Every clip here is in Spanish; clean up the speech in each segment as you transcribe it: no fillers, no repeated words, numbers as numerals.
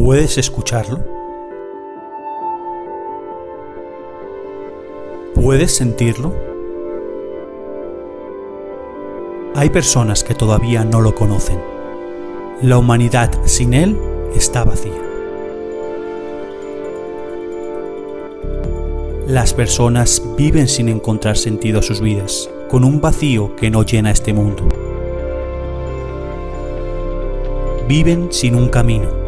¿Puedes escucharlo? ¿Puedes sentirlo? Hay personas que todavía no lo conocen. La humanidad sin Él está vacía. Las personas viven sin encontrar sentido a sus vidas, con un vacío que no llena este mundo. Viven sin un camino,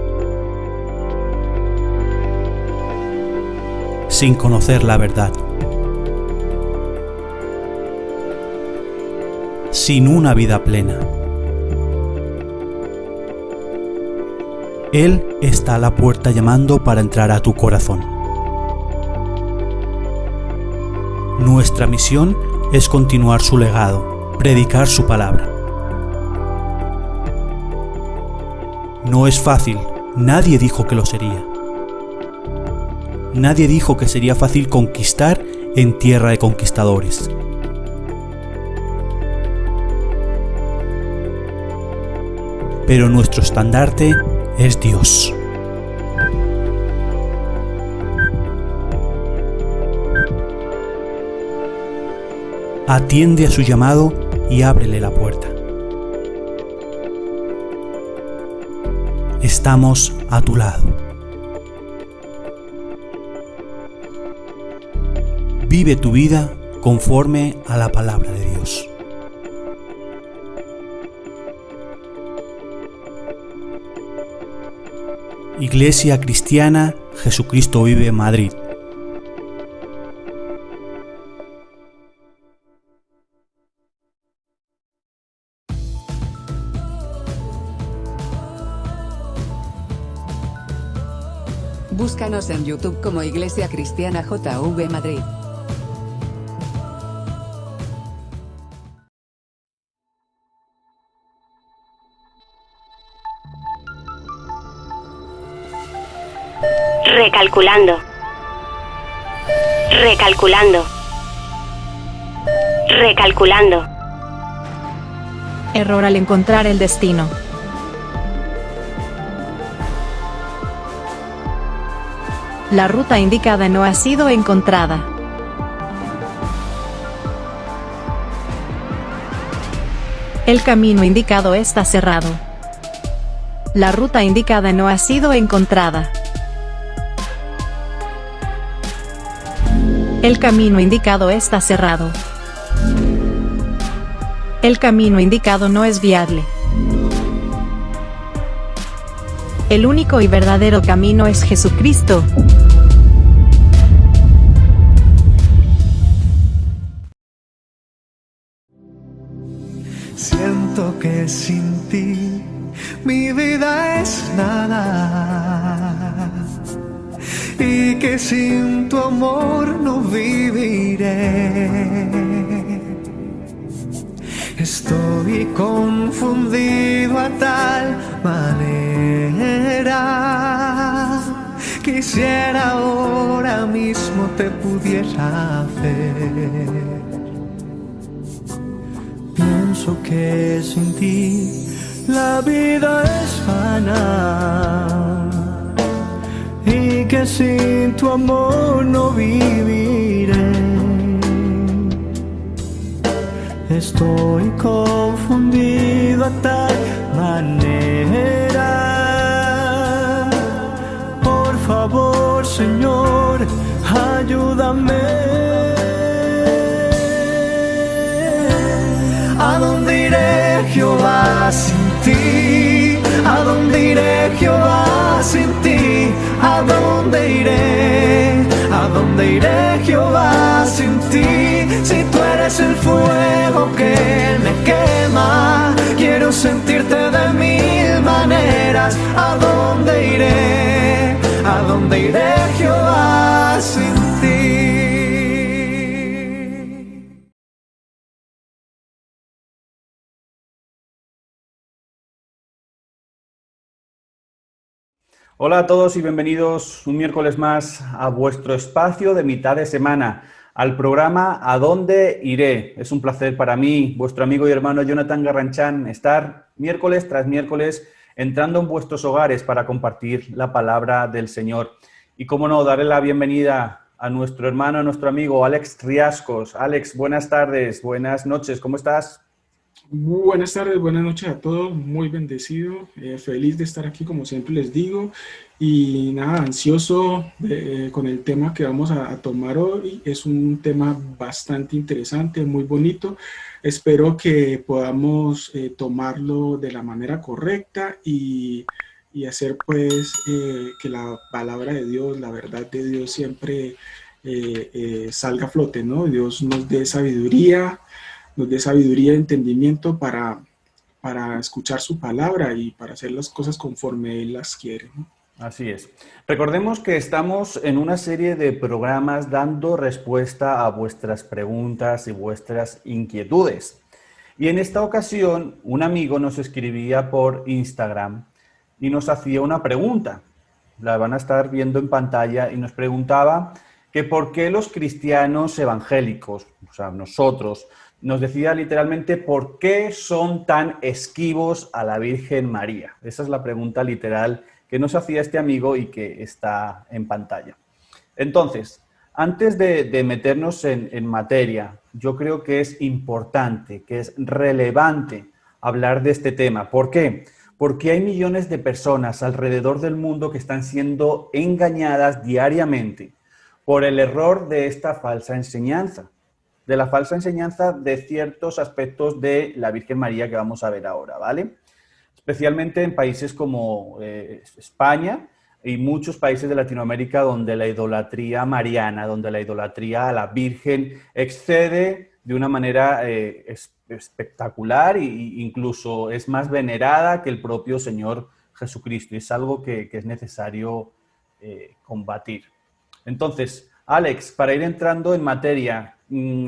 sin conocer la verdad, sin una vida plena. Él está a la puerta llamando para entrar a tu corazón. Nuestra misión es continuar su legado, predicar su palabra. No es fácil, nadie dijo que lo sería. Nadie dijo que sería fácil conquistar en tierra de conquistadores. Pero nuestro estandarte es Dios. Atiende a su llamado y ábrele la puerta. Estamos a tu lado. Vive tu vida conforme a la palabra de Dios. Iglesia Cristiana Jesucristo Vive Madrid. Búscanos en YouTube como Iglesia Cristiana JV Madrid. Recalculando. Recalculando. Recalculando. Error al encontrar el destino. La ruta indicada no ha sido encontrada. El camino indicado está cerrado. La ruta indicada no ha sido encontrada. El camino indicado está cerrado. El camino indicado no es viable. El único y verdadero camino es Jesucristo. Siento que sin ti mi vida es nada y que sin tu amor no viviré. Estoy confundido a tal manera. Quisiera ahora mismo te pudiera ver. Pienso que sin ti la vida es vana y que sin tu amor no viviré. Estoy confundido a tal manera. Por favor, Señor, ayúdame. ¿A dónde iré, Jehová, sin ti? ¿A dónde iré, Jehová, sin ti? ¿A dónde iré? ¿A dónde iré, Jehová, sin ti? Si tú eres el fuego que me quema, quiero sentirte de mil maneras. ¿A dónde iré? ¿A dónde iré, Jehová, sin ti? Hola a todos y bienvenidos un miércoles más a vuestro espacio de mitad de semana, al programa ¿A dónde iré? Es un placer para mí, vuestro amigo y hermano Jonathan Garranchán, estar miércoles tras miércoles entrando en vuestros hogares para compartir la palabra del Señor. Y cómo no, darle la bienvenida a nuestro hermano, a nuestro amigo Alex Riascos. Alex, buenas tardes, buenas noches, ¿cómo estás? Muy buenas tardes, buenas noches a todos, muy bendecido, feliz de estar aquí como siempre les digo y nada, ansioso con el tema que vamos a tomar hoy. Es un tema bastante interesante, muy bonito, espero que podamos tomarlo de la manera correcta y hacer pues que la palabra de Dios, la verdad de Dios siempre salga a flote, ¿no? Dios nos dé sabiduría y entendimiento para escuchar su palabra y para hacer las cosas conforme Él las quiere, ¿no? Así es. Recordemos que estamos en una serie de programas dando respuesta a vuestras preguntas y vuestras inquietudes. Y en esta ocasión, un amigo nos escribía por Instagram y nos hacía una pregunta. La van a estar viendo en pantalla y nos preguntaba que por qué los cristianos evangélicos, o sea, nosotros, nos decía literalmente por qué son tan esquivos a la Virgen María. Esa es la pregunta literal que nos hacía este amigo y que está en pantalla. Entonces, antes de meternos en materia, yo creo que es importante, que es relevante hablar de este tema. ¿Por qué? Porque hay millones de personas alrededor del mundo que están siendo engañadas diariamente por el error de esta falsa enseñanza, de la falsa enseñanza de ciertos aspectos de la Virgen María que vamos a ver ahora, ¿vale? Especialmente en países como España y muchos países de Latinoamérica donde la idolatría mariana, donde la idolatría a la Virgen excede de una manera espectacular e incluso es más venerada que el propio Señor Jesucristo. Y es algo que es necesario combatir. Entonces, Alex, para ir entrando en materia,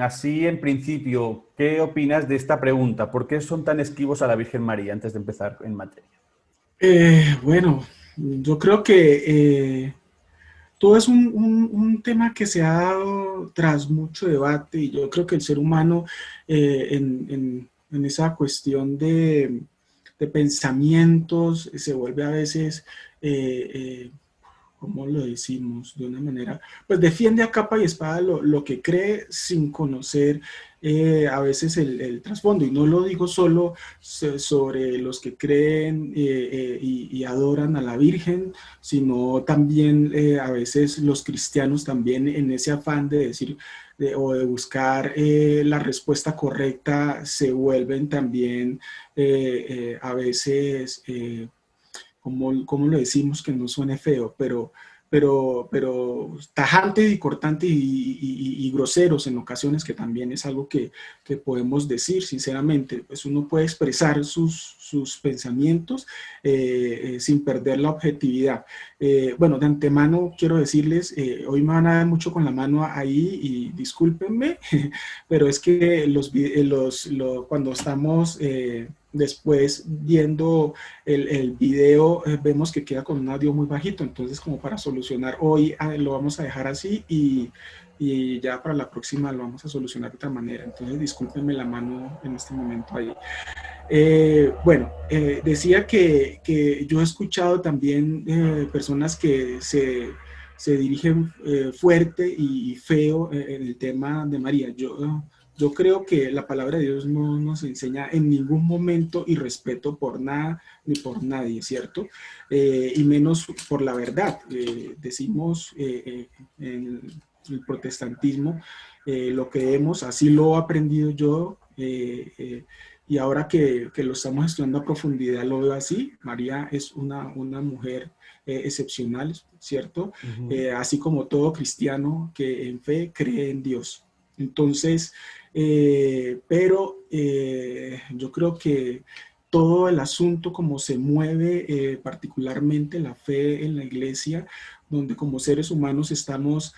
así en principio, ¿qué opinas de esta pregunta? ¿Por qué son tan esquivos a la Virgen María antes de empezar en materia? Bueno, yo creo que todo es un tema que se ha dado tras mucho debate y yo creo que el ser humano en esa cuestión de pensamientos se vuelve a veces... ¿cómo lo decimos? De una manera, pues defiende a capa y espada lo que cree sin conocer a veces el trasfondo. Y no lo digo solo sobre los que creen y adoran a la Virgen, sino también a veces los cristianos también en ese afán de decir o de buscar la respuesta correcta se vuelven también a veces... ¿cómo lo decimos que no suene feo? Pero tajantes y cortantes y groseros en ocasiones, que también es algo que podemos decir sinceramente. Pues uno puede expresar sus pensamientos sin perder la objetividad. Bueno, de antemano quiero decirles, hoy me van a dar mucho con la mano ahí y discúlpenme, pero es que cuando estamos... después viendo el video vemos que queda con un audio muy bajito, entonces como para solucionar hoy lo vamos a dejar así y ya para la próxima lo vamos a solucionar de otra manera, entonces discúlpenme la mano en este momento ahí. Bueno, decía que yo he escuchado también personas que se dirigen fuerte y feo en el tema de María. Yo creo que la palabra de Dios no nos enseña en ningún momento irrespeto por nada ni por nadie, ¿cierto? Y menos por la verdad. Decimos en el protestantismo lo que hemos, así lo he aprendido yo, y ahora que lo estamos estudiando a profundidad lo veo así. María es una mujer excepcional, ¿cierto? Así como todo cristiano que en fe cree en Dios. Entonces, pero yo creo que todo el asunto como se mueve, particularmente la fe en la iglesia, donde como seres humanos estamos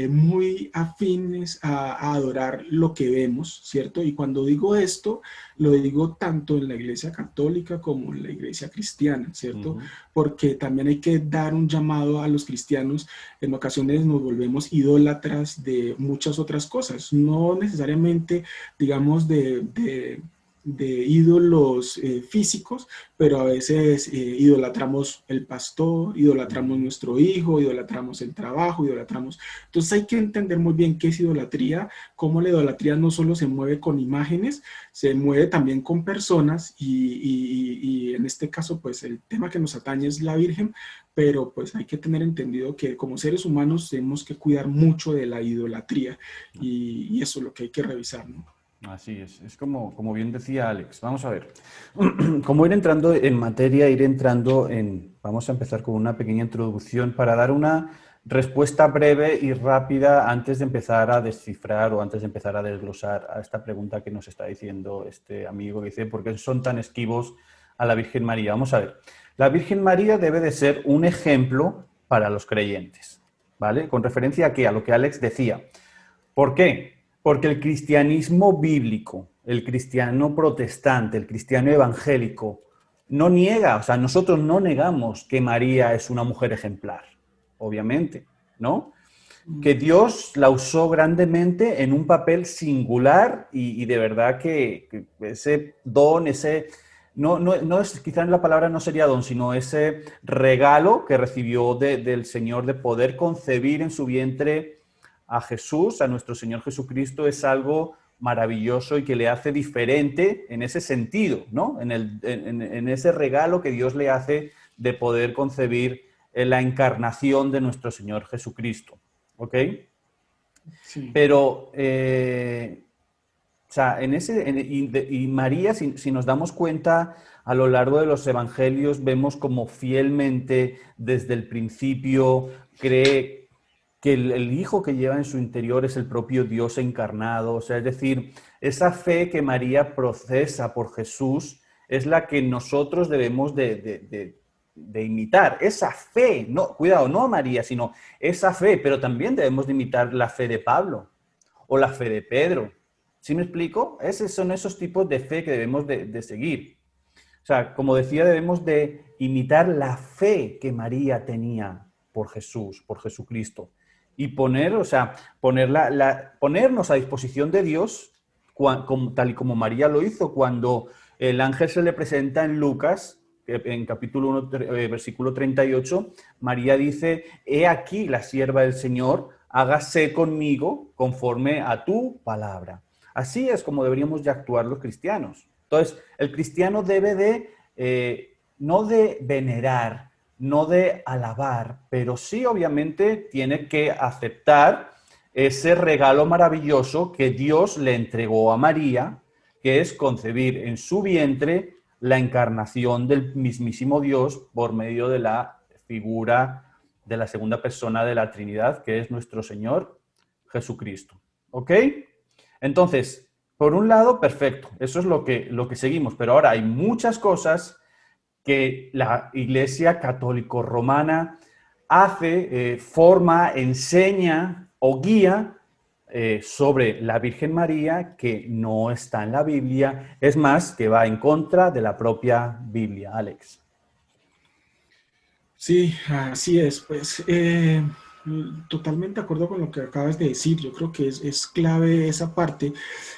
muy afines a adorar lo que vemos, ¿cierto? Y cuando digo esto, lo digo tanto en la iglesia católica como en la iglesia cristiana, ¿cierto? Porque también hay que dar un llamado a los cristianos. En ocasiones nos volvemos idólatras de muchas otras cosas, no necesariamente, digamos, de ídolos físicos, pero a veces idolatramos el pastor, idolatramos nuestro hijo, idolatramos el trabajo, idolatramos. Entonces hay que entender muy bien qué es idolatría, cómo la idolatría no solo se mueve con imágenes, se mueve también con personas y en este caso pues el tema que nos atañe es la Virgen, pero pues hay que tener entendido que como seres humanos tenemos que cuidar mucho de la idolatría y eso es lo que hay que revisar, ¿no? Así es como bien decía Alex. Vamos a ver, como ir entrando en materia, vamos a empezar con una pequeña introducción para dar una respuesta breve y rápida antes de empezar a descifrar o antes de empezar a desglosar a esta pregunta que nos está diciendo este amigo que dice, ¿por qué son tan esquivos a la Virgen María? Vamos a ver, la Virgen María debe de ser un ejemplo para los creyentes, ¿vale? Con referencia a lo que Alex decía. ¿Por qué? Porque el cristianismo bíblico, el cristiano protestante, el cristiano evangélico, no niega, o sea, nosotros no negamos que María es una mujer ejemplar, obviamente, ¿no? Que Dios la usó grandemente en un papel singular y de verdad que ese don, no es, quizás la palabra no sería don, sino ese regalo que recibió del Señor de poder concebir en su vientre a Jesús, a nuestro Señor Jesucristo, es algo maravilloso y que le hace diferente en ese sentido, ¿no? En ese regalo que Dios le hace de poder concebir la encarnación de nuestro Señor Jesucristo, ¿ok? Sí. Pero, o sea, y María, si nos damos cuenta, a lo largo de los evangelios vemos como fielmente desde el principio cree que el Hijo que lleva en su interior es el propio Dios encarnado. O sea, es decir, esa fe que María procesa por Jesús es la que nosotros debemos de imitar. Esa fe, no, cuidado, no María, sino esa fe, pero también debemos de imitar la fe de Pablo o la fe de Pedro. ¿Sí me explico? Son esos tipos de fe que debemos de seguir. O sea, como decía, debemos de imitar la fe que María tenía por Jesús, por Jesucristo. Y ponernos a disposición de Dios, tal y como María lo hizo cuando el ángel se le presenta en Lucas, en capítulo 1, versículo 38, María dice, he aquí la sierva del Señor, hágase conmigo conforme a tu palabra. Así es como deberíamos de actuar los cristianos. Entonces, el cristiano debe no de venerar, no de alabar, pero sí obviamente tiene que aceptar ese regalo maravilloso que Dios le entregó a María, que es concebir en su vientre la encarnación del mismísimo Dios por medio de la figura de la segunda persona de la Trinidad, que es nuestro Señor Jesucristo. ¿Ok? Entonces, por un lado, perfecto, eso es lo que seguimos, pero ahora hay muchas cosas que la Iglesia católico-romana hace, forma, enseña o guía sobre la Virgen María que no está en la Biblia, es más, que va en contra de la propia Biblia. Alex. Sí, así es, pues totalmente de acuerdo con lo que acabas de decir. Yo creo que es clave esa parte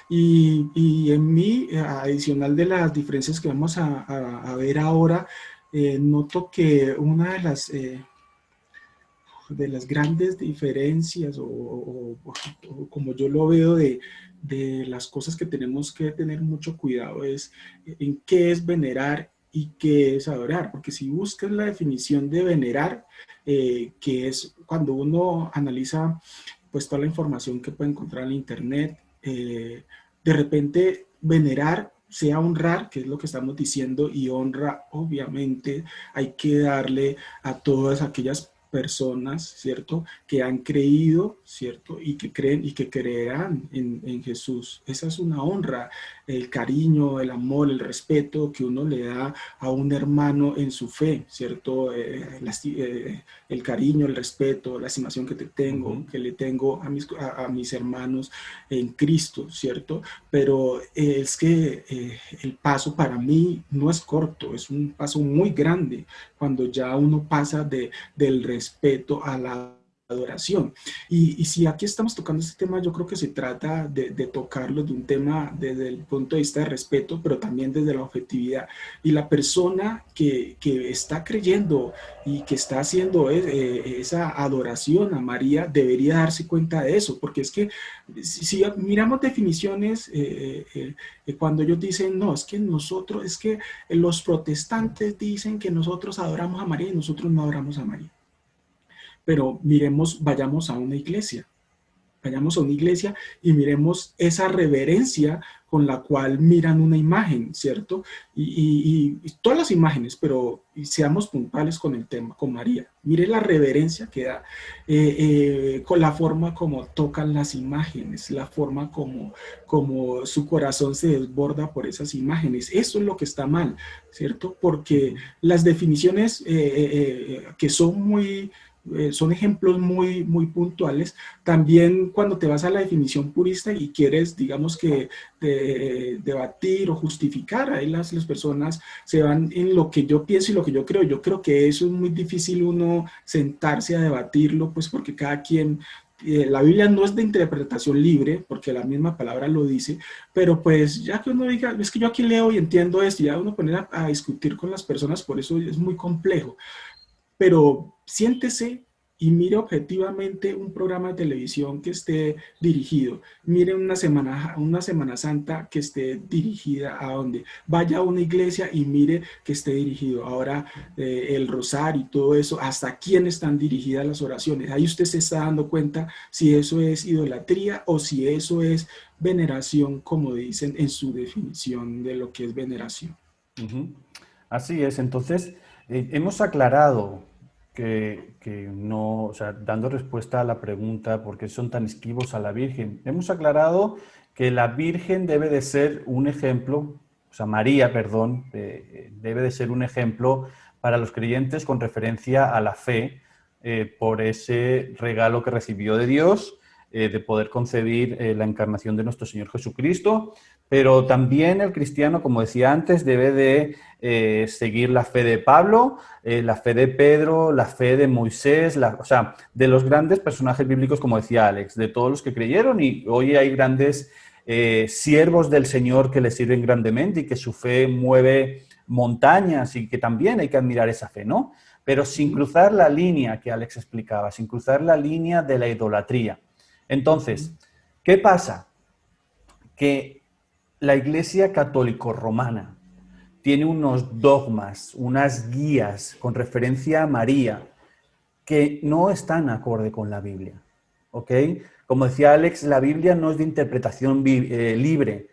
y en mí, adicional de las diferencias que vamos a ver ahora, noto que una de las grandes diferencias o como yo lo veo de las cosas que tenemos que tener mucho cuidado es en qué es venerar y qué es adorar, porque si buscas la definición de venerar, que es cuando uno analiza pues toda la información que puede encontrar en internet, de repente venerar sea honrar, que es lo que estamos diciendo, y honra obviamente hay que darle a todas aquellas personas, ¿cierto?, que han creído, ¿cierto?, y que creen y que creerán en Jesús. Esa es una honra, el cariño, el amor, el respeto que uno le da a un hermano en su fe, ¿cierto? El cariño, el respeto, la estimación que que le tengo a mis hermanos en Cristo, ¿cierto? Pero es que el paso para mí no es corto, es un paso muy grande cuando ya uno pasa del respeto a la adoración. Y si aquí estamos tocando este tema, yo creo que se trata de tocarlo de un tema desde el punto de vista de respeto, pero también desde la objetividad. Y la persona que está creyendo y que está haciendo esa adoración a María debería darse cuenta de eso, porque es que si miramos definiciones, cuando ellos dicen, no, es que los protestantes dicen que nosotros adoramos a María y nosotros no adoramos a María. Pero vayamos a una iglesia y miremos esa reverencia con la cual miran una imagen, ¿cierto? Y todas las imágenes, pero seamos puntuales con el tema, con María. Mire la reverencia que da, con la forma como tocan las imágenes, la forma como su corazón se desborda por esas imágenes. Eso es lo que está mal, ¿cierto? Porque las definiciones que son ejemplos muy, muy puntuales. También cuando te vas a la definición purista y quieres, digamos que, debatir o justificar, ahí las personas se van en lo que yo pienso y lo que yo creo. Yo creo que eso es muy difícil uno sentarse a debatirlo, pues porque cada quien... la Biblia no es de interpretación libre, porque la misma palabra lo dice, pero pues ya que uno diga, es que yo aquí leo y entiendo esto, y ya uno poner a discutir con las personas, por eso es muy complejo. Pero siéntese y mire objetivamente un programa de televisión que esté dirigido. Mire una Semana Santa que esté dirigida a donde. Vaya a una iglesia y mire que esté dirigido. Ahora el rosario y todo eso, hasta quién están dirigidas las oraciones. Ahí usted se está dando cuenta si eso es idolatría o si eso es veneración, como dicen en su definición de lo que es veneración. Así es. Entonces, hemos aclarado que no, o sea, dando respuesta a la pregunta ¿por qué son tan esquivos a la Virgen? Hemos aclarado que la Virgen debe de ser un ejemplo, o sea, María, perdón, debe de ser un ejemplo para los creyentes con referencia a la fe por ese regalo que recibió de Dios, de poder concebir la encarnación de nuestro Señor Jesucristo, pero también el cristiano, como decía antes, debe de seguir la fe de Pablo, la fe de Pedro, la fe de Moisés, o sea, de los grandes personajes bíblicos, como decía Alex, de todos los que creyeron, y hoy hay grandes siervos del Señor que le sirven grandemente y que su fe mueve montañas y que también hay que admirar esa fe, ¿no? Pero sin cruzar la línea que Alex explicaba, sin cruzar la línea de la idolatría. Entonces, ¿qué pasa? Que la Iglesia Católico-Romana tiene unos dogmas, unas guías con referencia a María que no están acorde con la Biblia, ¿ok? Como decía Alex, la Biblia no es de interpretación libre.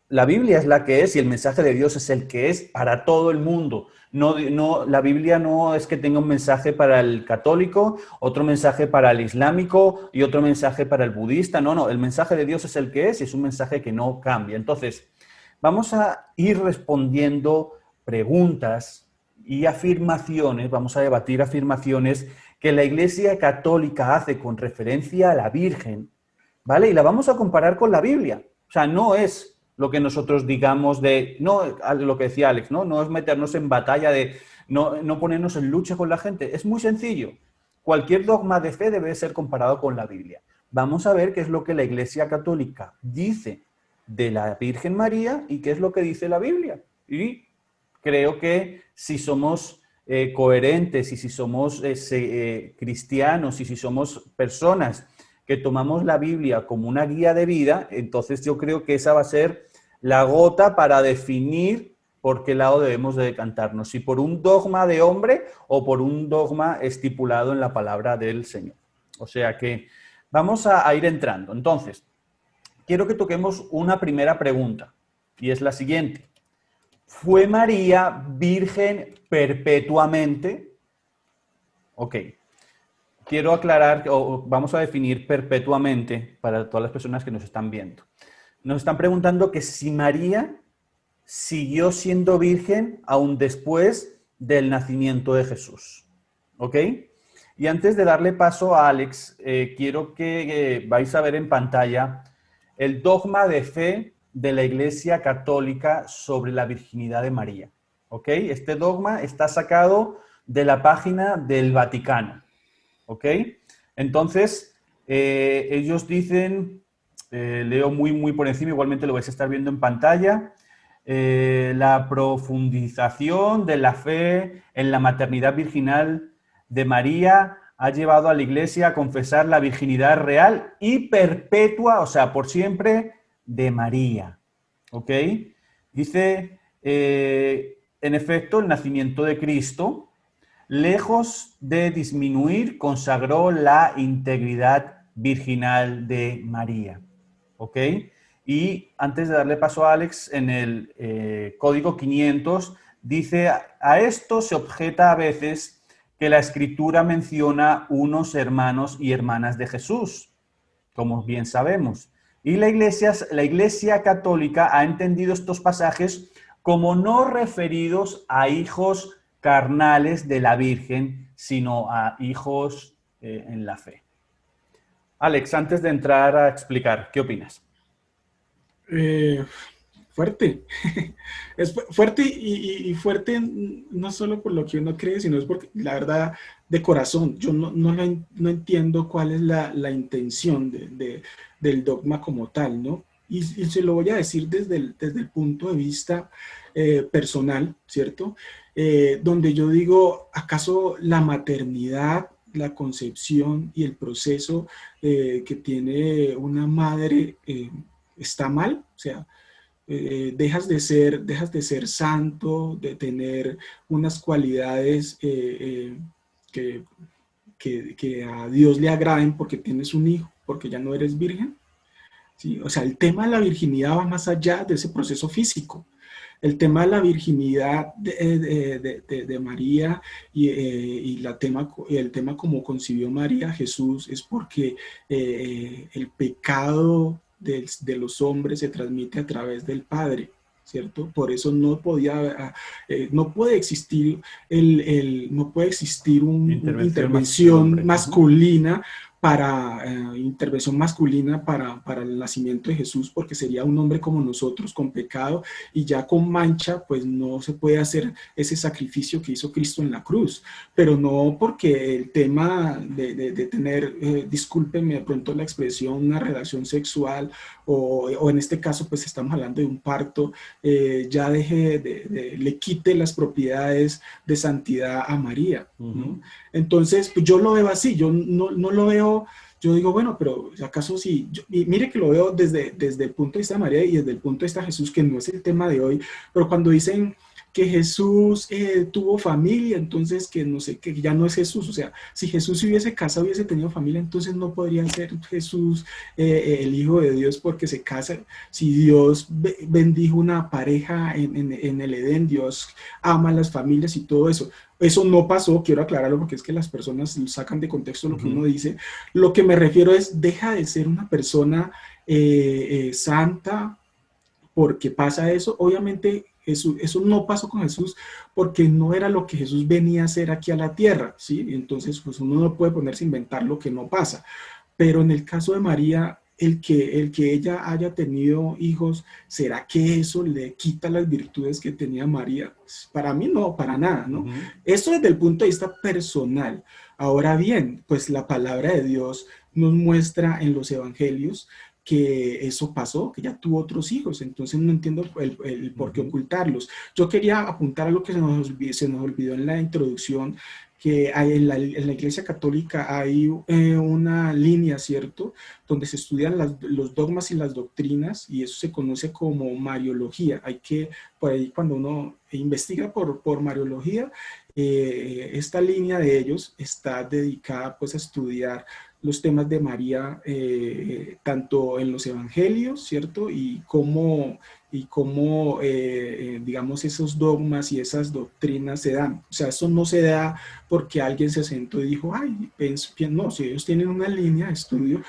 La Biblia es la que es y el mensaje de Dios es el que es para todo el mundo. La Biblia no es que tenga un mensaje para el católico, otro mensaje para el islámico y otro mensaje para el budista. No, el mensaje de Dios es el que es y es un mensaje que no cambia. Entonces, vamos a ir respondiendo preguntas y afirmaciones, vamos a debatir afirmaciones que la Iglesia Católica hace con referencia a la Virgen, ¿vale? Y la vamos a comparar con la Biblia. O sea, no es lo que nosotros digamos no, lo que decía Alex, no es meternos en batalla no ponernos en lucha con la gente. Es muy sencillo. Cualquier dogma de fe debe ser comparado con la Biblia. Vamos a ver qué es lo que la Iglesia Católica dice de la Virgen María y qué es lo que dice la Biblia. Y creo que si somos coherentes y si somos cristianos y si somos personas que tomamos la Biblia como una guía de vida, entonces yo creo que esa va a ser la gota para definir por qué lado debemos de decantarnos, si por un dogma de hombre o por un dogma estipulado en la palabra del Señor. O sea que vamos a ir entrando. Entonces, quiero que toquemos una primera pregunta, y es la siguiente. ¿Fue María virgen perpetuamente? Ok. Quiero aclarar, o vamos a definir perpetuamente para todas las personas que nos están viendo. Nos están preguntando que si María siguió siendo virgen aún después del nacimiento de Jesús. ¿Ok? Y antes de darle paso a Alex, quiero que vais a ver en pantalla el dogma de fe de la Iglesia Católica sobre la virginidad de María. ¿Ok? Este dogma está sacado de la página del Vaticano. ¿Ok? Entonces, ellos dicen, leo muy por encima, igualmente lo vais a estar viendo en pantalla, la profundización de la fe en la maternidad virginal de María ha llevado a la Iglesia a confesar la virginidad real y perpetua, o sea, por siempre, de María. ¿Ok? Dice, en efecto, el nacimiento de Cristo, lejos de disminuir, consagró la integridad virginal de María. ¿Ok? Y antes de darle paso a Alex, en el código 500, dice, a esto se objeta a veces que la Escritura menciona unos hermanos y hermanas de Jesús, como bien sabemos. Y la Iglesia Católica ha entendido estos pasajes como no referidos a hijos carnales de la Virgen, sino a hijos en la fe. Alex, antes de entrar a explicar, ¿qué opinas? Fuerte. Es fuerte y fuerte no solo por lo que uno cree, sino es porque, la verdad, de corazón, yo no entiendo cuál es la intención del dogma como tal, ¿no? Y se lo voy a decir desde el punto de vista personal, ¿cierto? Donde yo digo, ¿acaso la maternidad, la concepción y el proceso que tiene una madre está mal? O sea, dejas de ser santo, de tener unas cualidades que a Dios le agraden porque tienes un hijo, porque ya no eres virgen, ¿sí? O sea, el tema de la virginidad va más allá de ese proceso físico. El tema de la virginidad de María y el tema como concibió María a Jesús es porque el pecado de los hombres se transmite a través del Padre, ¿cierto? Por eso no puede existir una intervención masculina para el nacimiento de Jesús, porque sería un hombre como nosotros con pecado y ya con mancha, pues no se puede hacer ese sacrificio que hizo Cristo en la cruz, pero no porque el tema de tener, discúlpenme de pronto la expresión, una relación sexual o en este caso pues estamos hablando de un parto, ya le quite las propiedades de santidad a María, ¿no? Entonces pues yo lo veo así, yo no lo veo. Yo digo, bueno, pero ¿acaso sí? Y mire que lo veo desde el punto de vista de María y desde el punto de vista de Jesús, que no es el tema de hoy, pero cuando dicen que Jesús tuvo familia, entonces que no sé, que ya no es Jesús. O sea, si Jesús se hubiese casado, hubiese tenido familia, entonces no podría ser Jesús el Hijo de Dios porque se casa. Si Dios bendijo una pareja en el Edén, Dios ama a las familias y todo eso. Eso no pasó, quiero aclararlo porque es que las personas sacan de contexto lo que uno dice. Lo que me refiero es, deja de ser una persona santa porque pasa eso. Obviamente eso no pasó con Jesús porque no era lo que Jesús venía a hacer aquí a la tierra, ¿sí? Entonces, pues uno no puede ponerse a inventar lo que no pasa. Pero en el caso de María, el que ella haya tenido hijos, ¿será que eso le quita las virtudes que tenía María? Para mí no, para nada, ¿no? Esto desde el punto de vista personal. Ahora bien, pues la palabra de Dios nos muestra en los evangelios que eso pasó, que ya tuvo otros hijos, entonces no entiendo el por qué ocultarlos. Yo quería apuntar a lo que se nos olvidó en la introducción, que hay en la Iglesia Católica hay una línea, ¿cierto?, donde se estudian los dogmas y las doctrinas, y eso se conoce como Mariología. Por ahí cuando uno investiga por Mariología, esta línea de ellos está dedicada pues a estudiar los temas de María, tanto en los evangelios, ¿cierto? Y cómo digamos, esos dogmas y esas doctrinas se dan. O sea, eso no se da porque alguien se sentó y dijo, ay, no, si ellos tienen una línea de estudio.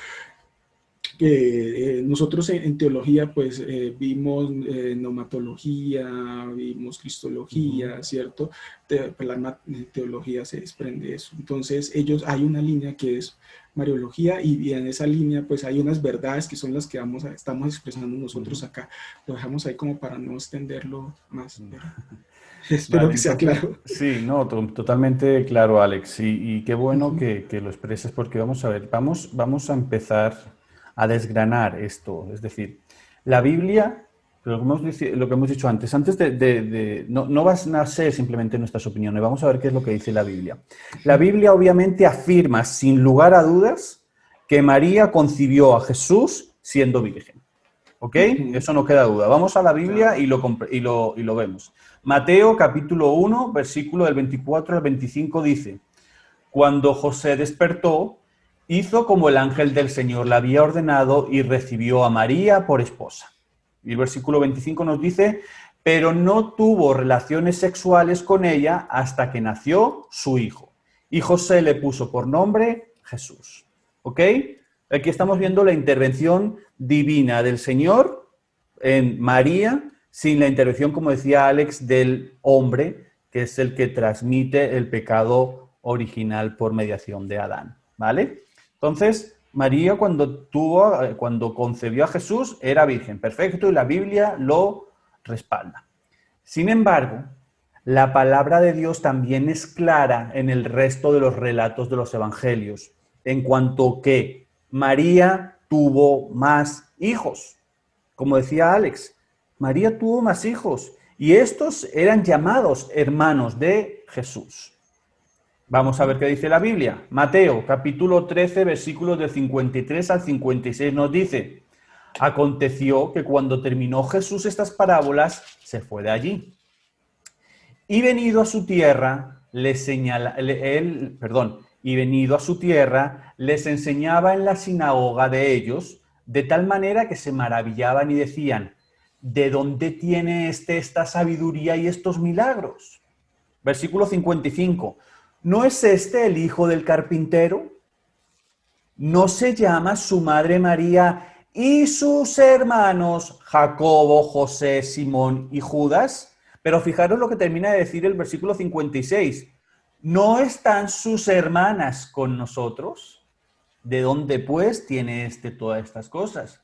Nosotros en teología pues vimos neumatología, vimos cristología, ¿cierto? Pues la teología se desprende de eso. Entonces hay una línea que es Mariología, y en esa línea pues hay unas verdades que son las que estamos expresando nosotros acá. Lo dejamos ahí como para no extenderlo más. Espero Vale, que sea entonces, claro. sí, no, totalmente claro, Alex. Y qué bueno que lo expreses porque vamos a ver, vamos a empezar a desgranar esto. Es decir, la Biblia, lo que hemos dicho antes no va a ser simplemente nuestras opiniones, vamos a ver qué es lo que dice la Biblia. La Biblia obviamente afirma sin lugar a dudas que María concibió a Jesús siendo virgen. ¿Ok? Eso no queda duda. Vamos a la Biblia y lo vemos. Mateo capítulo 1, versículo del 24 al 25 dice: Cuando José despertó, hizo como el ángel del Señor le había ordenado y recibió a María por esposa. Y el versículo 25 nos dice: pero no tuvo relaciones sexuales con ella hasta que nació su hijo. Y José le puso por nombre Jesús. ¿Ok? Aquí estamos viendo la intervención divina del Señor en María, sin la intervención, como decía Alex, del hombre, que es el que transmite el pecado original por mediación de Adán. ¿Vale? Entonces, María cuando concebió a Jesús era virgen, perfecto, y la Biblia lo respalda. Sin embargo, la palabra de Dios también es clara en el resto de los relatos de los evangelios, en cuanto que María tuvo más hijos. Como decía Alex, María tuvo más hijos y estos eran llamados hermanos de Jesús. Vamos a ver qué dice la Biblia. Mateo, capítulo 13, versículos del 53 al 56 nos dice: aconteció que cuando terminó Jesús estas parábolas, se fue de allí. Y venido a su tierra, les enseñaba en la sinagoga de ellos, de tal manera que se maravillaban y decían: ¿de dónde tiene esta sabiduría y estos milagros? Versículo 55. ¿No es este el hijo del carpintero? ¿No se llama su madre María y sus hermanos Jacobo, José, Simón y Judas? Pero fijaros lo que termina de decir el versículo 56. ¿No están sus hermanas con nosotros? ¿De dónde pues tiene todas estas cosas?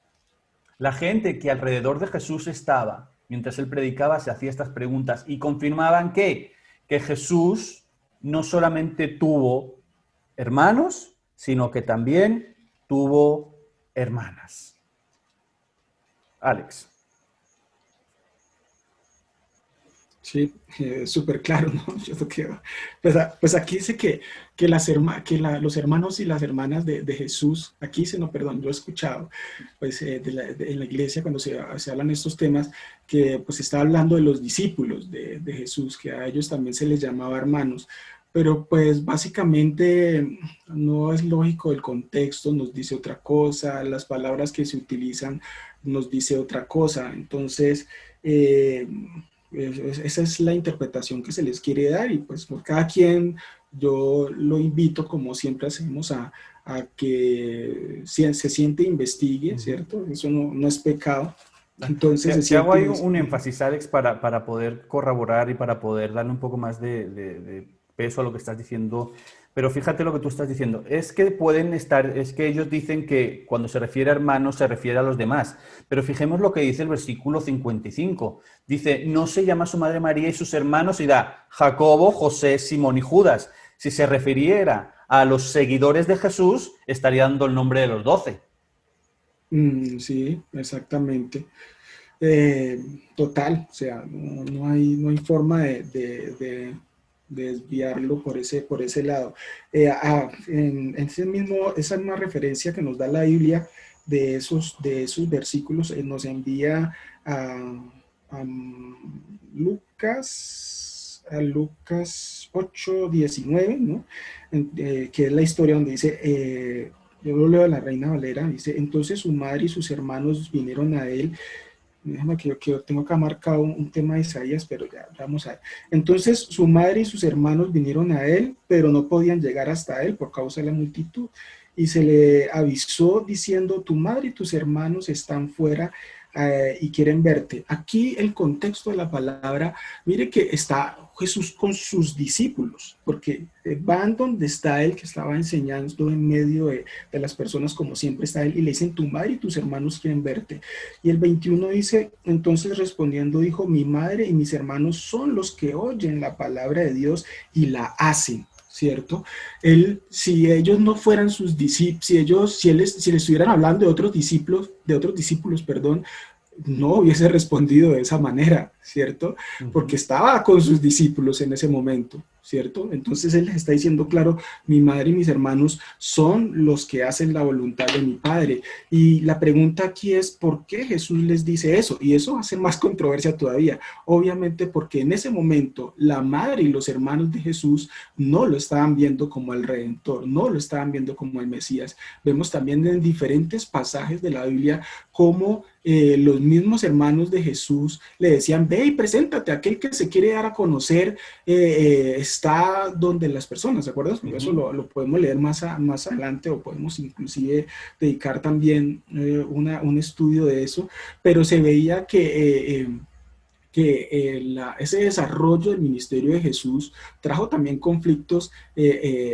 La gente que alrededor de Jesús estaba, mientras él predicaba, se hacía estas preguntas y confirmaban que Jesús no solamente tuvo hermanos, sino que también tuvo hermanas. Alex. Sí, súper claro, ¿no? Yo creo que, pues aquí dice que los hermanos y las hermanas de Jesús, aquí dice, no, perdón, yo he escuchado, pues en la iglesia cuando se hablan estos temas, que pues está hablando de los discípulos de Jesús, que a ellos también se les llamaba hermanos, pero pues básicamente no es lógico el contexto, nos dice otra cosa, las palabras que se utilizan nos dice otra cosa, entonces esa es la interpretación que se les quiere dar y pues por cada quien yo lo invito, como siempre hacemos, a que se siente e investigue, ¿cierto? Eso no es pecado. Entonces, si hago ahí un énfasis, Alex, para poder corroborar y para poder darle un poco más de peso a lo que estás diciendo. Pero fíjate lo que tú estás diciendo. Es que ellos dicen que cuando se refiere a hermanos se refiere a los demás. Pero fijemos lo que dice el versículo 55. Dice: no se llama su madre María y sus hermanos, y da Jacobo, José, Simón y Judas. Si se refiriera a los seguidores de Jesús, estaría dando el nombre de los 12. Sí, exactamente. Total, o sea, no hay forma de desviarlo por ese lado. Esa misma referencia que nos da la Biblia de esos versículos nos envía a Lucas 8:19, ¿no? Que es la historia donde dice, yo lo leo de la Reina Valera, dice: entonces su madre y sus hermanos vinieron a él. Déjame que yo tengo acá marcado un tema de Isaías, pero ya vamos a ver. Entonces su madre y sus hermanos vinieron a él, pero no podían llegar hasta él por causa de la multitud. Y se le avisó diciendo: tu madre y tus hermanos están fuera, y quieren verte. Aquí el contexto de la palabra, mire que está Jesús con sus discípulos, porque van donde está él, que estaba enseñando en medio de las personas como siempre está él, y le dicen, tu madre y tus hermanos quieren verte. Y el 21 dice, entonces respondiendo dijo, mi madre y mis hermanos son los que oyen la palabra de Dios y la hacen. ¿Cierto? Si ellos no fueran sus discípulos, si le estuvieran hablando de otros discípulos, perdón, no hubiese respondido de esa manera, ¿cierto? Porque estaba con sus discípulos en ese momento, ¿cierto? Entonces él les está diciendo, claro, mi madre y mis hermanos son los que hacen la voluntad de mi Padre. Y la pregunta aquí es, ¿por qué Jesús les dice eso? Y eso hace más controversia todavía. Obviamente porque en ese momento la madre y los hermanos de Jesús no lo estaban viendo como el Redentor, no lo estaban viendo como el Mesías. Vemos también en diferentes pasajes de la Biblia cómo los mismos hermanos de Jesús le decían, ve y preséntate, aquel que se quiere dar a conocer está donde las personas, ¿se acuerdas? Porque eso lo podemos leer más adelante, o podemos inclusive dedicar también un estudio de eso, pero se veía que ese desarrollo del ministerio de Jesús trajo también conflictos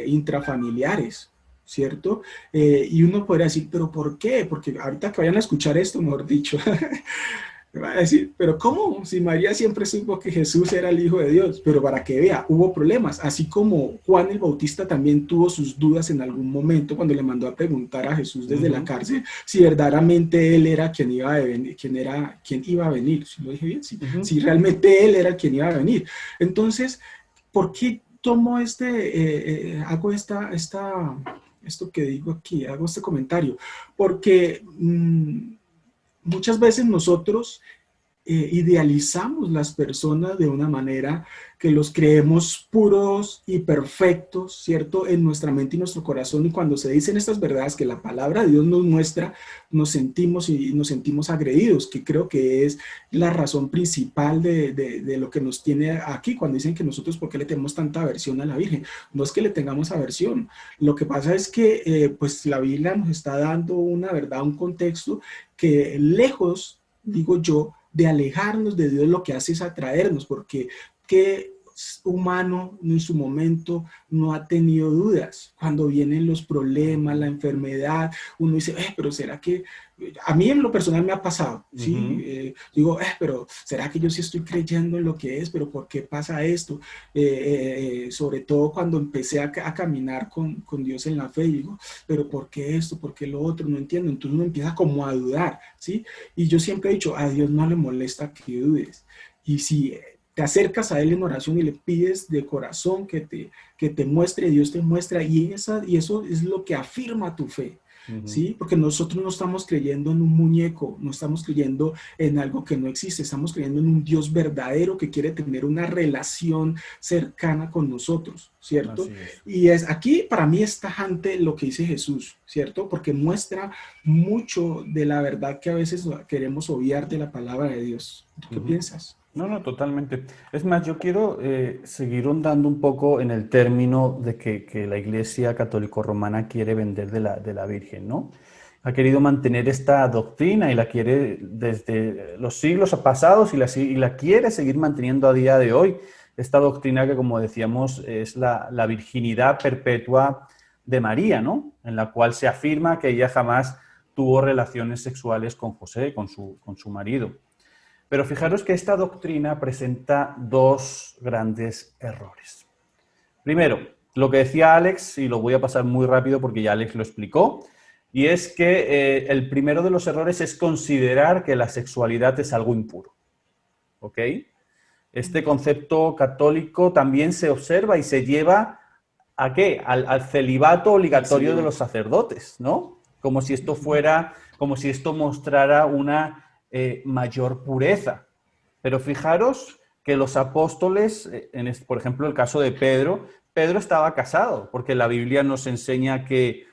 intrafamiliares, ¿cierto? Y uno podría decir, ¿pero por qué? Porque ahorita que vayan a escuchar esto, mejor dicho, me van a decir, ¿pero cómo? Si María siempre supo que Jesús era el Hijo de Dios, pero para que vea, hubo problemas, así como Juan el Bautista también tuvo sus dudas en algún momento cuando le mandó a preguntar a Jesús desde la cárcel si verdaderamente él era quien iba a venir, ¿si lo dije bien? Si realmente él era quien iba a venir. Entonces, ¿por qué tomo hago esto que digo aquí, hago este comentario? Porque muchas veces nosotros idealizamos las personas de una manera que los creemos puros y perfectos, ¿cierto? En nuestra mente y nuestro corazón, y cuando se dicen estas verdades que la palabra de Dios nos muestra, nos sentimos agredidos, que creo que es la razón principal de lo que nos tiene aquí, cuando dicen que nosotros, ¿por qué le tenemos tanta aversión a la Virgen? No es que le tengamos aversión, lo que pasa es que pues la Biblia nos está dando una verdad, un contexto que lejos, digo yo, de alejarnos de Dios, lo que hace es atraernos, porque ¿qué humano en su momento no ha tenido dudas? Cuando vienen los problemas, la enfermedad, uno dice, pero ¿será que...? A mí en lo personal me ha pasado, ¿sí? Digo, pero ¿será que yo sí estoy creyendo en lo que es? ¿Pero por qué pasa esto? Sobre todo cuando empecé a caminar con Dios en la fe, digo, ¿pero por qué esto? ¿Por qué lo otro? No entiendo. Entonces uno empieza como a dudar, ¿sí? Y yo siempre he dicho, a Dios no le molesta que dudes. Y si te acercas a Él en oración y le pides de corazón que te muestre, Dios te muestra, y eso es lo que afirma tu fe. ¿Sí? Porque nosotros no estamos creyendo en un muñeco, no estamos creyendo en algo que no existe, estamos creyendo en un Dios verdadero que quiere tener una relación cercana con nosotros, ¿cierto? Y aquí para mí es tajante lo que dice Jesús, ¿cierto? Porque muestra mucho de la verdad que a veces queremos obviar de la palabra de Dios. ¿Tú qué piensas? No, totalmente. Es más, yo quiero seguir ondando un poco en el término de que la Iglesia Católico-Romana quiere vender de la Virgen, ¿no? Ha querido mantener esta doctrina y la quiere desde los siglos pasados y la quiere seguir manteniendo a día de hoy. Esta doctrina que, como decíamos, es la virginidad perpetua de María, ¿no? En la cual se afirma que ella jamás tuvo relaciones sexuales con José, con su marido. Pero fijaros que esta doctrina presenta dos grandes errores. Primero, lo que decía Alex, y lo voy a pasar muy rápido porque ya Alex lo explicó, y es que el primero de los errores es considerar que la sexualidad es algo impuro. ¿Ok? Este concepto católico también se observa y se lleva ¿a qué? Al celibato obligatorio de los sacerdotes, ¿no? Como si esto mostrara una mayor pureza. Pero fijaros que los apóstoles, por ejemplo, el caso de Pedro estaba casado, porque la Biblia nos enseña que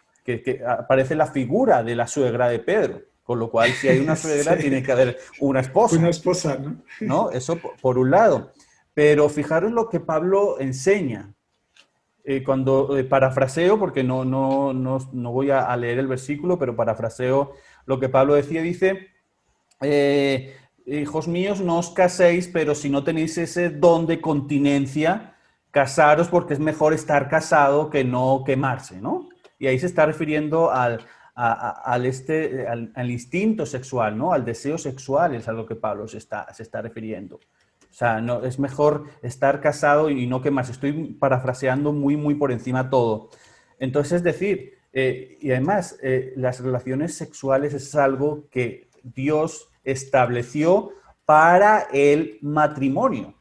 aparece la figura de la suegra de Pedro, con lo cual si hay una suegra tiene que haber una esposa. Una esposa, ¿no? ¿No? Eso por un lado. Pero fijaros lo que Pablo enseña. Cuando parafraseo, porque no voy a leer el versículo, pero parafraseo lo que Pablo decía, dice: hijos míos, no os caséis, pero si no tenéis ese don de continencia, casaros porque es mejor estar casado que no quemarse, ¿no? Y ahí se está refiriendo al instinto sexual, ¿no? Al deseo sexual es a lo que Pablo se está refiriendo. O sea, no, es mejor estar casado y no quemarse. Estoy parafraseando muy por encima todo. Entonces, es decir, y además, las relaciones sexuales es algo que Dios estableció para el matrimonio.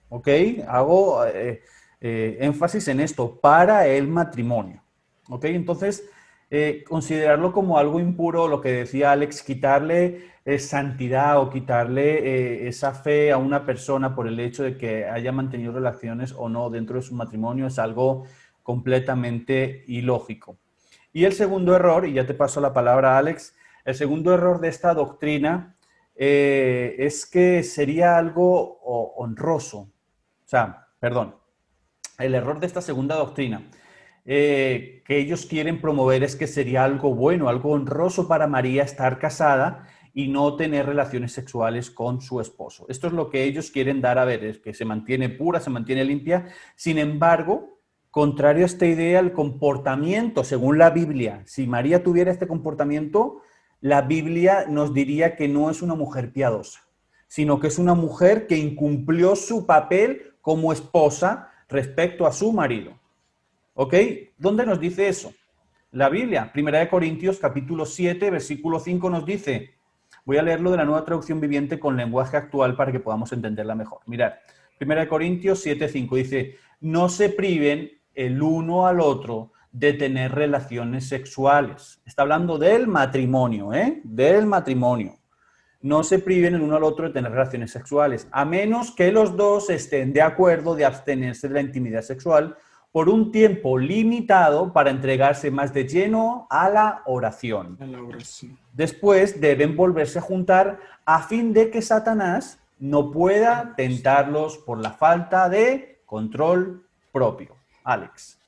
¿Ok? Hago énfasis en esto, para el matrimonio. ¿Ok? Entonces, considerarlo como algo impuro, lo que decía Alex, quitarle santidad o quitarle esa fe a una persona por el hecho de que haya mantenido relaciones o no dentro de su matrimonio es algo completamente ilógico. Y el segundo error, y ya te paso la palabra, Alex, el segundo error de esta doctrina es que sería algo honroso. O sea, perdón, el error de esta segunda doctrina que ellos quieren promover es que sería algo bueno, algo honroso para María estar casada y no tener relaciones sexuales con su esposo. Esto es lo que ellos quieren dar a ver, es que se mantiene pura, se mantiene limpia. Sin embargo, contrario a esta idea, el comportamiento, según la Biblia, si María tuviera este comportamiento, la Biblia nos diría que no es una mujer piadosa, sino que es una mujer que incumplió su papel como esposa respecto a su marido. ¿Ok? ¿Dónde nos dice eso? La Biblia, 1 Corintios capítulo 7, versículo 5 nos dice, voy a leerlo de la Nueva Traducción Viviente con lenguaje actual para que podamos entenderla mejor. Mirad, 1 Corintios 7, 5 dice, no se priven el uno al otro de tener relaciones sexuales. Está hablando del matrimonio, ¿eh? Del matrimonio. No se priven el uno al otro de tener relaciones sexuales, a menos que los dos estén de acuerdo de abstenerse de la intimidad sexual por un tiempo limitado para entregarse más de lleno a la oración. Después deben volverse a juntar a fin de que Satanás no pueda tentarlos por la falta de control propio. Alex.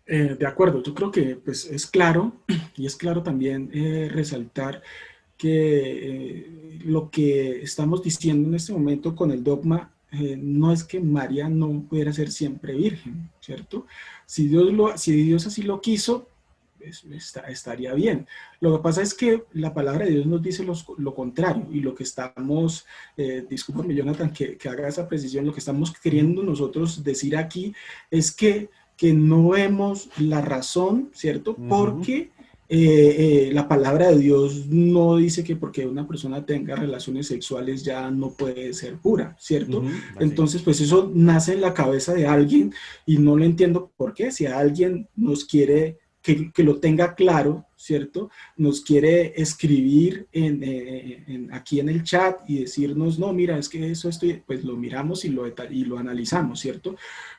De acuerdo, yo creo que pues, es claro, y es claro también resaltar que lo que estamos diciendo en este momento con el dogma no es que María no pudiera ser siempre virgen, ¿cierto? Si Dios así lo quiso, pues, estaría bien. Lo que pasa es que la palabra de Dios nos dice lo contrario, y lo que estamos, discúlpame Jonathan que haga esa precisión, lo que estamos queriendo nosotros decir aquí es que no vemos la razón, ¿cierto? Porque la palabra de Dios no dice que porque una persona tenga relaciones sexuales ya no puede ser pura, ¿cierto? Entonces, pues eso nace en la cabeza de alguien y no lo entiendo por qué. Si alguien nos quiere que lo tenga claro, ¿cierto? Nos quiere escribir aquí en el chat y decirnos, no, mira, es que eso pues lo miramos y lo analizamos, ¿cierto?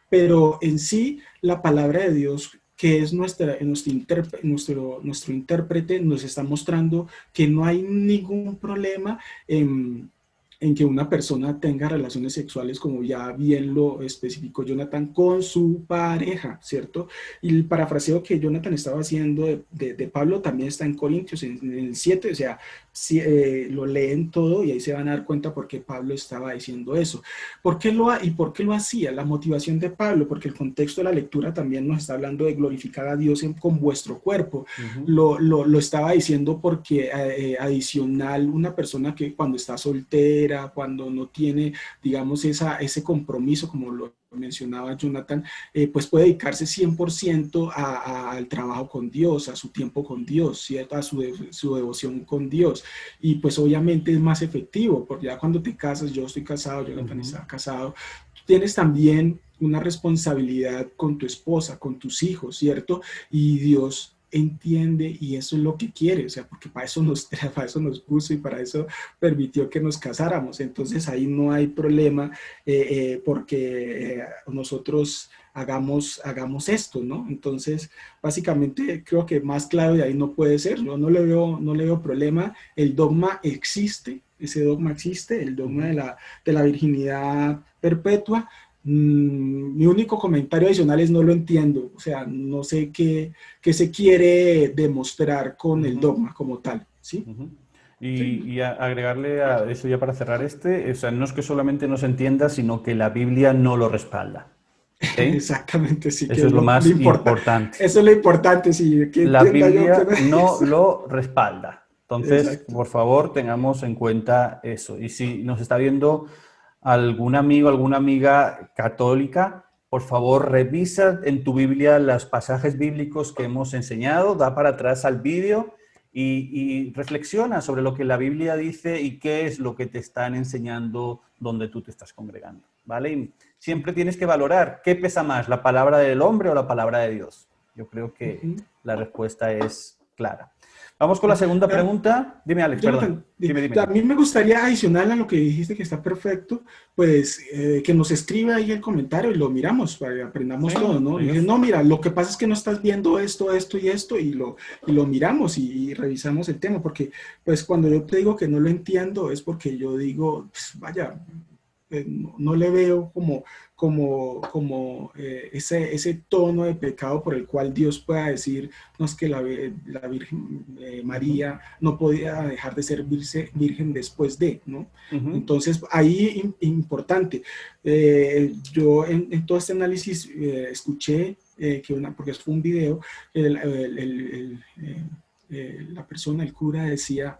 Pero en sí, la palabra de Dios, que es nuestro intérprete, nos está mostrando que no hay ningún problema en que una persona tenga relaciones sexuales, como ya bien lo especificó Jonathan, con su pareja, ¿cierto? Y el parafraseo que Jonathan estaba haciendo de Pablo también está en Corintios, en el 7, o sea, lo leen todo y ahí se van a dar cuenta por qué Pablo estaba diciendo eso. ¿Por qué lo hacía? La motivación de Pablo, porque el contexto de la lectura también nos está hablando de glorificar a Dios con vuestro cuerpo. Lo estaba diciendo porque adicional, una persona que cuando está soltera, cuando no tiene, digamos, ese compromiso, como lo mencionaba Jonathan, pues puede dedicarse 100% al trabajo con Dios, a su tiempo con Dios, ¿cierto? A su devoción con Dios. Y pues obviamente es más efectivo, porque ya cuando te casas, yo estoy casado, Jonathan está casado, tú tienes también una responsabilidad con tu esposa, con tus hijos, ¿cierto? Y Dios entiende y eso es lo que quiere, o sea, porque para eso nos puso y para eso permitió que nos casáramos. Entonces ahí no hay problema porque nosotros hagamos esto, ¿no? Entonces básicamente creo que más claro de ahí no puede ser. Yo no le veo problema. El dogma existe, ese dogma existe, el dogma de la virginidad perpetua. Mi único comentario adicional es no lo entiendo, o sea, no sé qué se quiere demostrar con el dogma como tal, ¿sí? Y agregarle a eso ya para cerrar o sea, no es que solamente no se entienda, sino que la Biblia no lo respalda. ¿Ok? Exactamente, sí, que Eso es lo más importa. importante. Eso es lo importante, sí, que La entienda yo Biblia que no lo respalda. Entonces, Exacto. por favor, tengamos en cuenta eso. Y si nos está viendo algún amigo, alguna amiga católica, por favor, revisa en tu Biblia los pasajes bíblicos que hemos enseñado, da para atrás al vídeo y reflexiona sobre lo que la Biblia dice y qué es lo que te están enseñando donde tú te estás congregando, ¿vale? Y siempre tienes que valorar qué pesa más, la palabra del hombre o la palabra de Dios. Yo creo que la respuesta es clara. Vamos con la segunda pregunta. Dime, Alex, Jonathan, perdón. Dime. a mí me gustaría adicional a lo que dijiste que está perfecto, pues que nos escriba ahí el comentario y lo miramos para que aprendamos todo, ¿no? Dije, no, mira, lo que pasa es que no estás viendo esto, esto y esto y lo miramos y revisamos el tema, porque pues cuando yo te digo que no lo entiendo es porque yo digo, pues, vaya, no le veo como ese tono de pecado por el cual Dios pueda decir, no, es que la Virgen María no podía dejar de ser virgen después de, ¿no? Entonces, ahí importante. Yo en todo este análisis escuché porque fue un video, la persona, el cura decía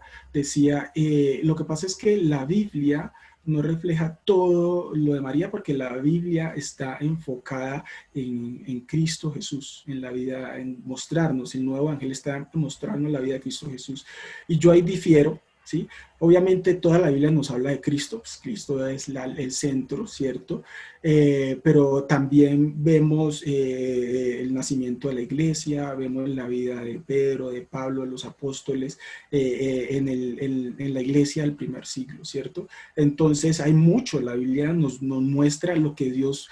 lo que pasa es que la Biblia no refleja todo lo de María porque la Biblia está enfocada en Cristo Jesús, en la vida, en mostrarnos, el nuevo evangelio está mostrarnos la vida de Cristo Jesús. Y yo ahí difiero, ¿sí? Obviamente toda la Biblia nos habla de Cristo, pues Cristo es el centro, ¿cierto? Pero también vemos el nacimiento de la iglesia, vemos la vida de Pedro, de Pablo, de los apóstoles, en la iglesia del primer siglo, ¿cierto? Entonces hay mucho, la Biblia nos muestra lo que Dios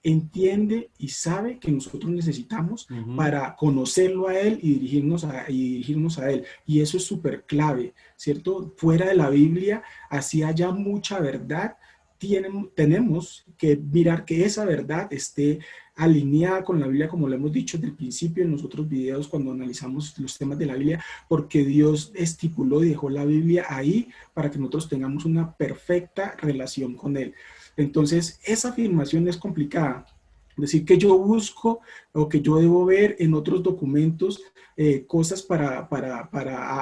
entiende y sabe que nosotros necesitamos para conocerlo a Él y dirigirnos a Él. Y eso es súper clave, ¿cierto? Fuera de la Biblia, así haya mucha verdad, tenemos que mirar que esa verdad esté alineada con la Biblia, como lo hemos dicho desde el principio en los otros videos cuando analizamos los temas de la Biblia, porque Dios estipuló y dejó la Biblia ahí para que nosotros tengamos una perfecta relación con Él. Entonces, esa afirmación es complicada. Decir que yo busco o que yo debo ver en otros documentos cosas para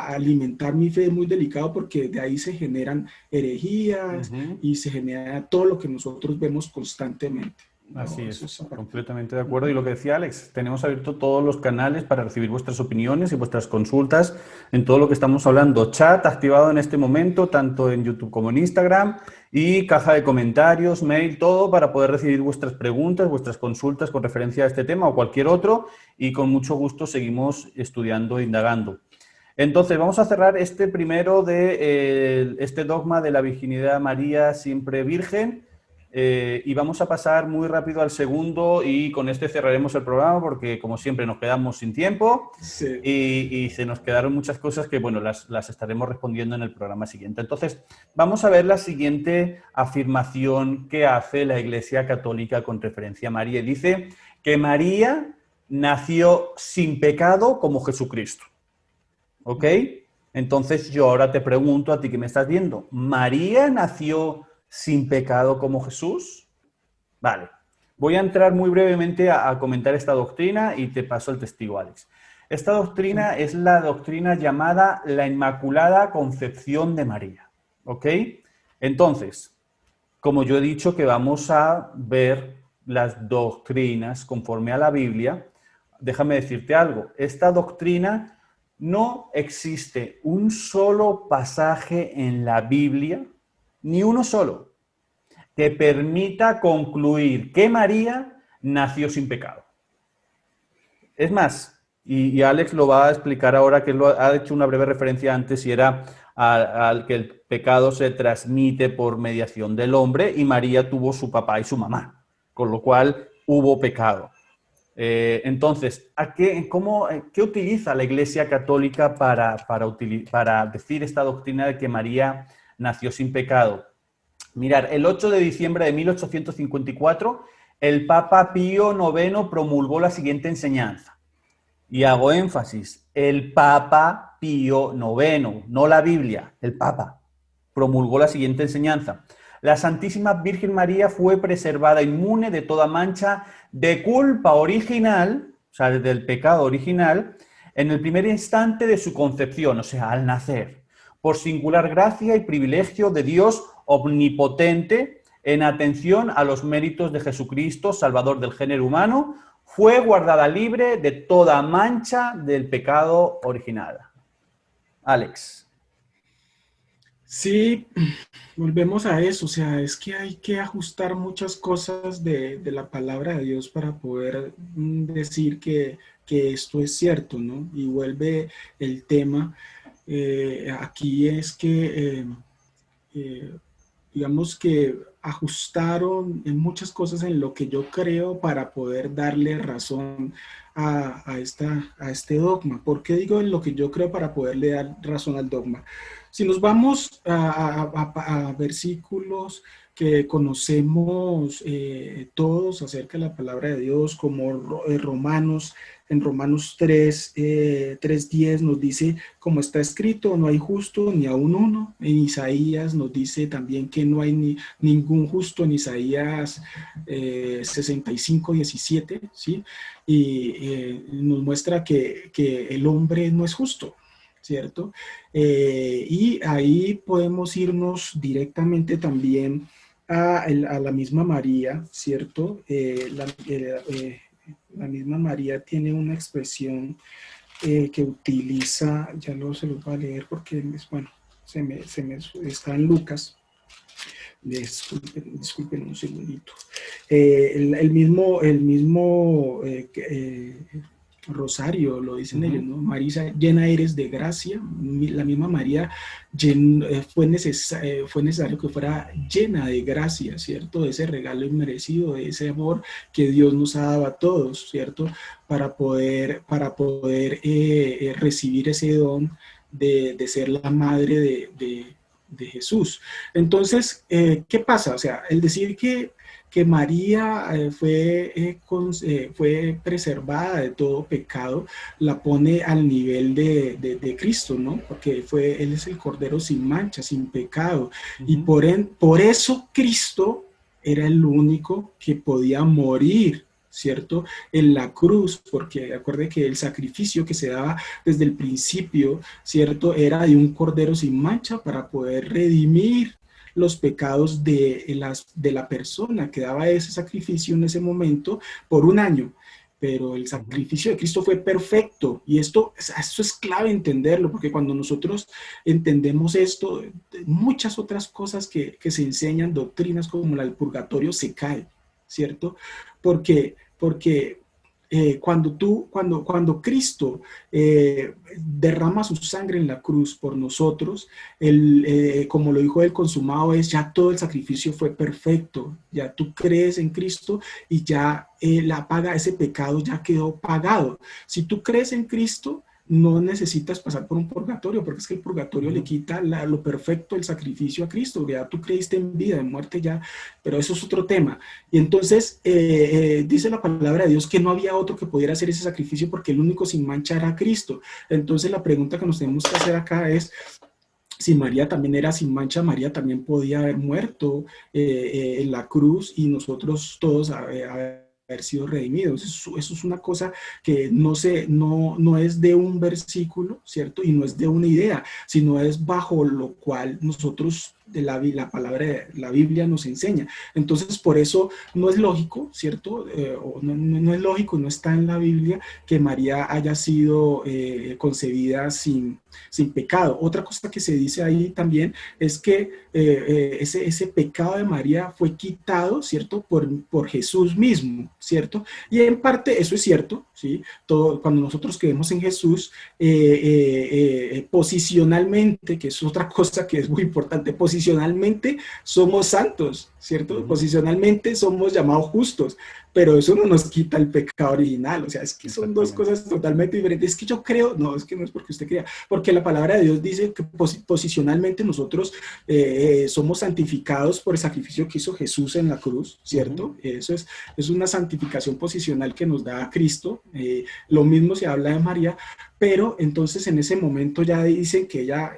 alimentar mi fe es muy delicado porque de ahí se generan herejías y se genera todo lo que nosotros vemos constantemente. Así es, completamente de acuerdo. Y lo que decía Alex, tenemos abierto todos los canales para recibir vuestras opiniones y vuestras consultas en todo lo que estamos hablando. Chat activado en este momento, tanto en YouTube como en Instagram, y caja de comentarios, mail, todo para poder recibir vuestras preguntas, vuestras consultas con referencia a este tema o cualquier otro, y con mucho gusto seguimos estudiando e indagando. Entonces, vamos a cerrar este primero de este dogma de la virginidad María siempre virgen. Y vamos a pasar muy rápido al segundo y con este cerraremos el programa porque, como siempre, nos quedamos sin tiempo y se nos quedaron muchas cosas que, bueno, las estaremos respondiendo en el programa siguiente. Entonces, vamos a ver la siguiente afirmación que hace la Iglesia Católica con referencia a María. Dice que María nació sin pecado como Jesucristo. ¿Ok? Entonces, yo ahora te pregunto a ti que me estás viendo, ¿María nació sin pecado como Jesús? Vale. Voy a entrar muy brevemente a comentar esta doctrina y te paso el testigo, Alex. Esta doctrina es la doctrina llamada la Inmaculada Concepción de María. ¿Ok? Entonces, como yo he dicho que vamos a ver las doctrinas conforme a la Biblia, déjame decirte algo. Esta doctrina no existe un solo pasaje en la Biblia, ni uno solo, que permita concluir que María nació sin pecado. Es más, y Alex lo va a explicar ahora, que lo ha hecho una breve referencia antes, y era al que el pecado se transmite por mediación del hombre, y María tuvo su papá y su mamá, con lo cual hubo pecado. Entonces, ¿qué utiliza la Iglesia Católica para decir esta doctrina de que María nació sin pecado? Mirar, el 8 de diciembre de 1854, el Papa Pío IX promulgó la siguiente enseñanza. Y hago énfasis, el Papa Pío IX, no la Biblia, el Papa, promulgó la siguiente enseñanza: la Santísima Virgen María fue preservada inmune de toda mancha de culpa original, o sea, del pecado original, en el primer instante de su concepción, o sea, al nacer, por singular gracia y privilegio de Dios omnipotente, en atención a los méritos de Jesucristo, Salvador del género humano, fue guardada libre de toda mancha del pecado original. Alex. Sí, volvemos a eso, o sea, es que hay que ajustar muchas cosas de la palabra de Dios para poder decir que esto es cierto, ¿no? Y vuelve el tema, aquí es que, digamos que ajustaron en muchas cosas en lo que yo creo para poder darle razón a este dogma. ¿Por qué digo en lo que yo creo para poderle dar razón al dogma? Si nos vamos a versículos que conocemos todos acerca de la palabra de Dios, como Romanos, en Romanos 3:10 nos dice, como está escrito, no hay justo ni aun uno. En Isaías nos dice también que no hay ningún justo en Isaías 65:17, ¿sí? Y nos muestra que el hombre no es justo, ¿cierto? Y ahí podemos irnos directamente también a la misma María, ¿cierto? La misma María tiene una expresión que utiliza, se los voy a leer porque, bueno, está en Lucas. Disculpen un segundito. El mismo Rosario, lo dicen ellos, ¿no? María, llena eres de gracia. La misma María fue necesario que fuera llena de gracia, ¿cierto? De ese regalo inmerecido, de ese amor que Dios nos ha dado a todos, ¿cierto? Para poder recibir ese don de ser la madre de Jesús. Entonces, ¿qué pasa? O sea, el decir que María fue preservada de todo pecado, la pone al nivel de Cristo, ¿no? Porque Él es el Cordero sin mancha, sin pecado. Y por eso Cristo era el único que podía morir, ¿cierto? En la cruz, porque acuerde que el sacrificio que se daba desde el principio, ¿cierto? Era de un Cordero sin mancha para poder redimir los pecados de la persona que daba ese sacrificio en ese momento por un año. Pero el sacrificio de Cristo fue perfecto, y esto es clave entenderlo, porque cuando nosotros entendemos esto, muchas otras cosas que se enseñan, doctrinas como la del purgatorio, se caen, ¿cierto? Porque cuando Cristo derrama su sangre en la cruz por nosotros, como lo dijo el consumado es, ya todo el sacrificio fue perfecto, ya tú crees en Cristo y ya la paga, ese pecado ya quedó pagado. Si tú crees en Cristo, no necesitas pasar por un purgatorio, porque es que el purgatorio le quita lo perfecto, el sacrificio a Cristo. Ya tú creíste en vida, en muerte ya, pero eso es otro tema. Y entonces dice la palabra de Dios que no había otro que pudiera hacer ese sacrificio, porque el único sin mancha era Cristo. Entonces la pregunta que nos tenemos que hacer acá es, si María también era sin mancha, María también podía haber muerto en la cruz y nosotros todos haber sido redimidos. Eso es una cosa que no es de un versículo, ¿cierto? Y no es de una idea, sino es bajo lo cual nosotros, la palabra de la Biblia nos enseña. Entonces, por eso no es lógico, ¿cierto? No es lógico, no está en la Biblia que María haya sido concebida sin pecado. Otra cosa que se dice ahí también es que ese pecado de María fue quitado, ¿cierto? Por Jesús mismo, ¿cierto? Y en parte eso es cierto, ¿sí? Cuando nosotros creemos en Jesús, posicionalmente, que es otra cosa que es muy importante, posicionalmente somos santos, ¿cierto? Posicionalmente somos llamados justos, pero eso no nos quita el pecado original. O sea, es que son dos cosas totalmente diferentes. Es que yo creo, no, es que no es porque usted crea, porque la palabra de Dios dice que posicionalmente nosotros somos santificados por el sacrificio que hizo Jesús en la cruz, ¿cierto? Eso es una santificación posicional que nos da Cristo. Lo mismo se habla de María, pero entonces en ese momento ya dicen que ella,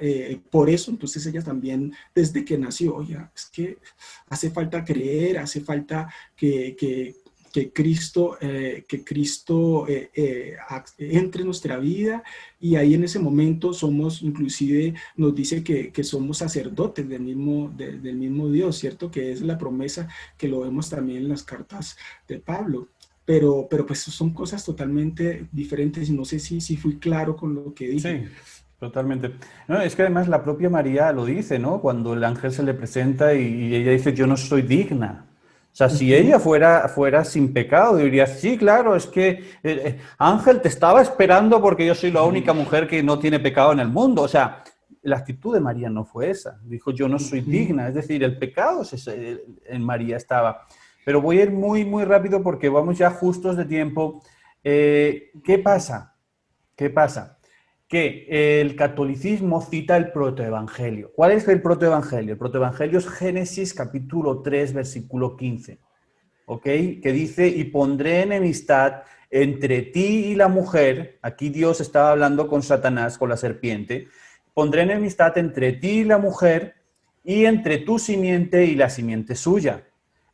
por eso, entonces ella también desde que nació, ya, es que hace falta creer, hace falta que Cristo, entre en nuestra vida, y ahí en ese momento somos, inclusive nos dice que somos sacerdotes del mismo Dios, ¿cierto? Que es la promesa que lo vemos también en las cartas de Pablo. Pero pues son cosas totalmente diferentes y no sé si fui claro con lo que dije. Sí, totalmente. No, es que además la propia María lo dice, ¿no? Cuando el ángel se le presenta y ella dice, yo no soy digna. O sea, si ella fuera sin pecado, diría, sí, claro, es que Ángel te estaba esperando porque yo soy la única mujer que no tiene pecado en el mundo. O sea, la actitud de María no fue esa. Dijo, yo no soy digna. Es decir, el pecado en María estaba. Pero voy a ir muy, muy rápido porque vamos ya justos de tiempo. ¿Qué pasa? ¿Qué pasa? Que el catolicismo cita el protoevangelio. ¿Cuál es el protoevangelio? El protoevangelio es Génesis capítulo 3, versículo 15. ¿Ok? Que dice, y pondré enemistad entre ti y la mujer. Aquí Dios estaba hablando con Satanás, con la serpiente. Pondré enemistad entre ti y la mujer y entre tu simiente y la simiente suya.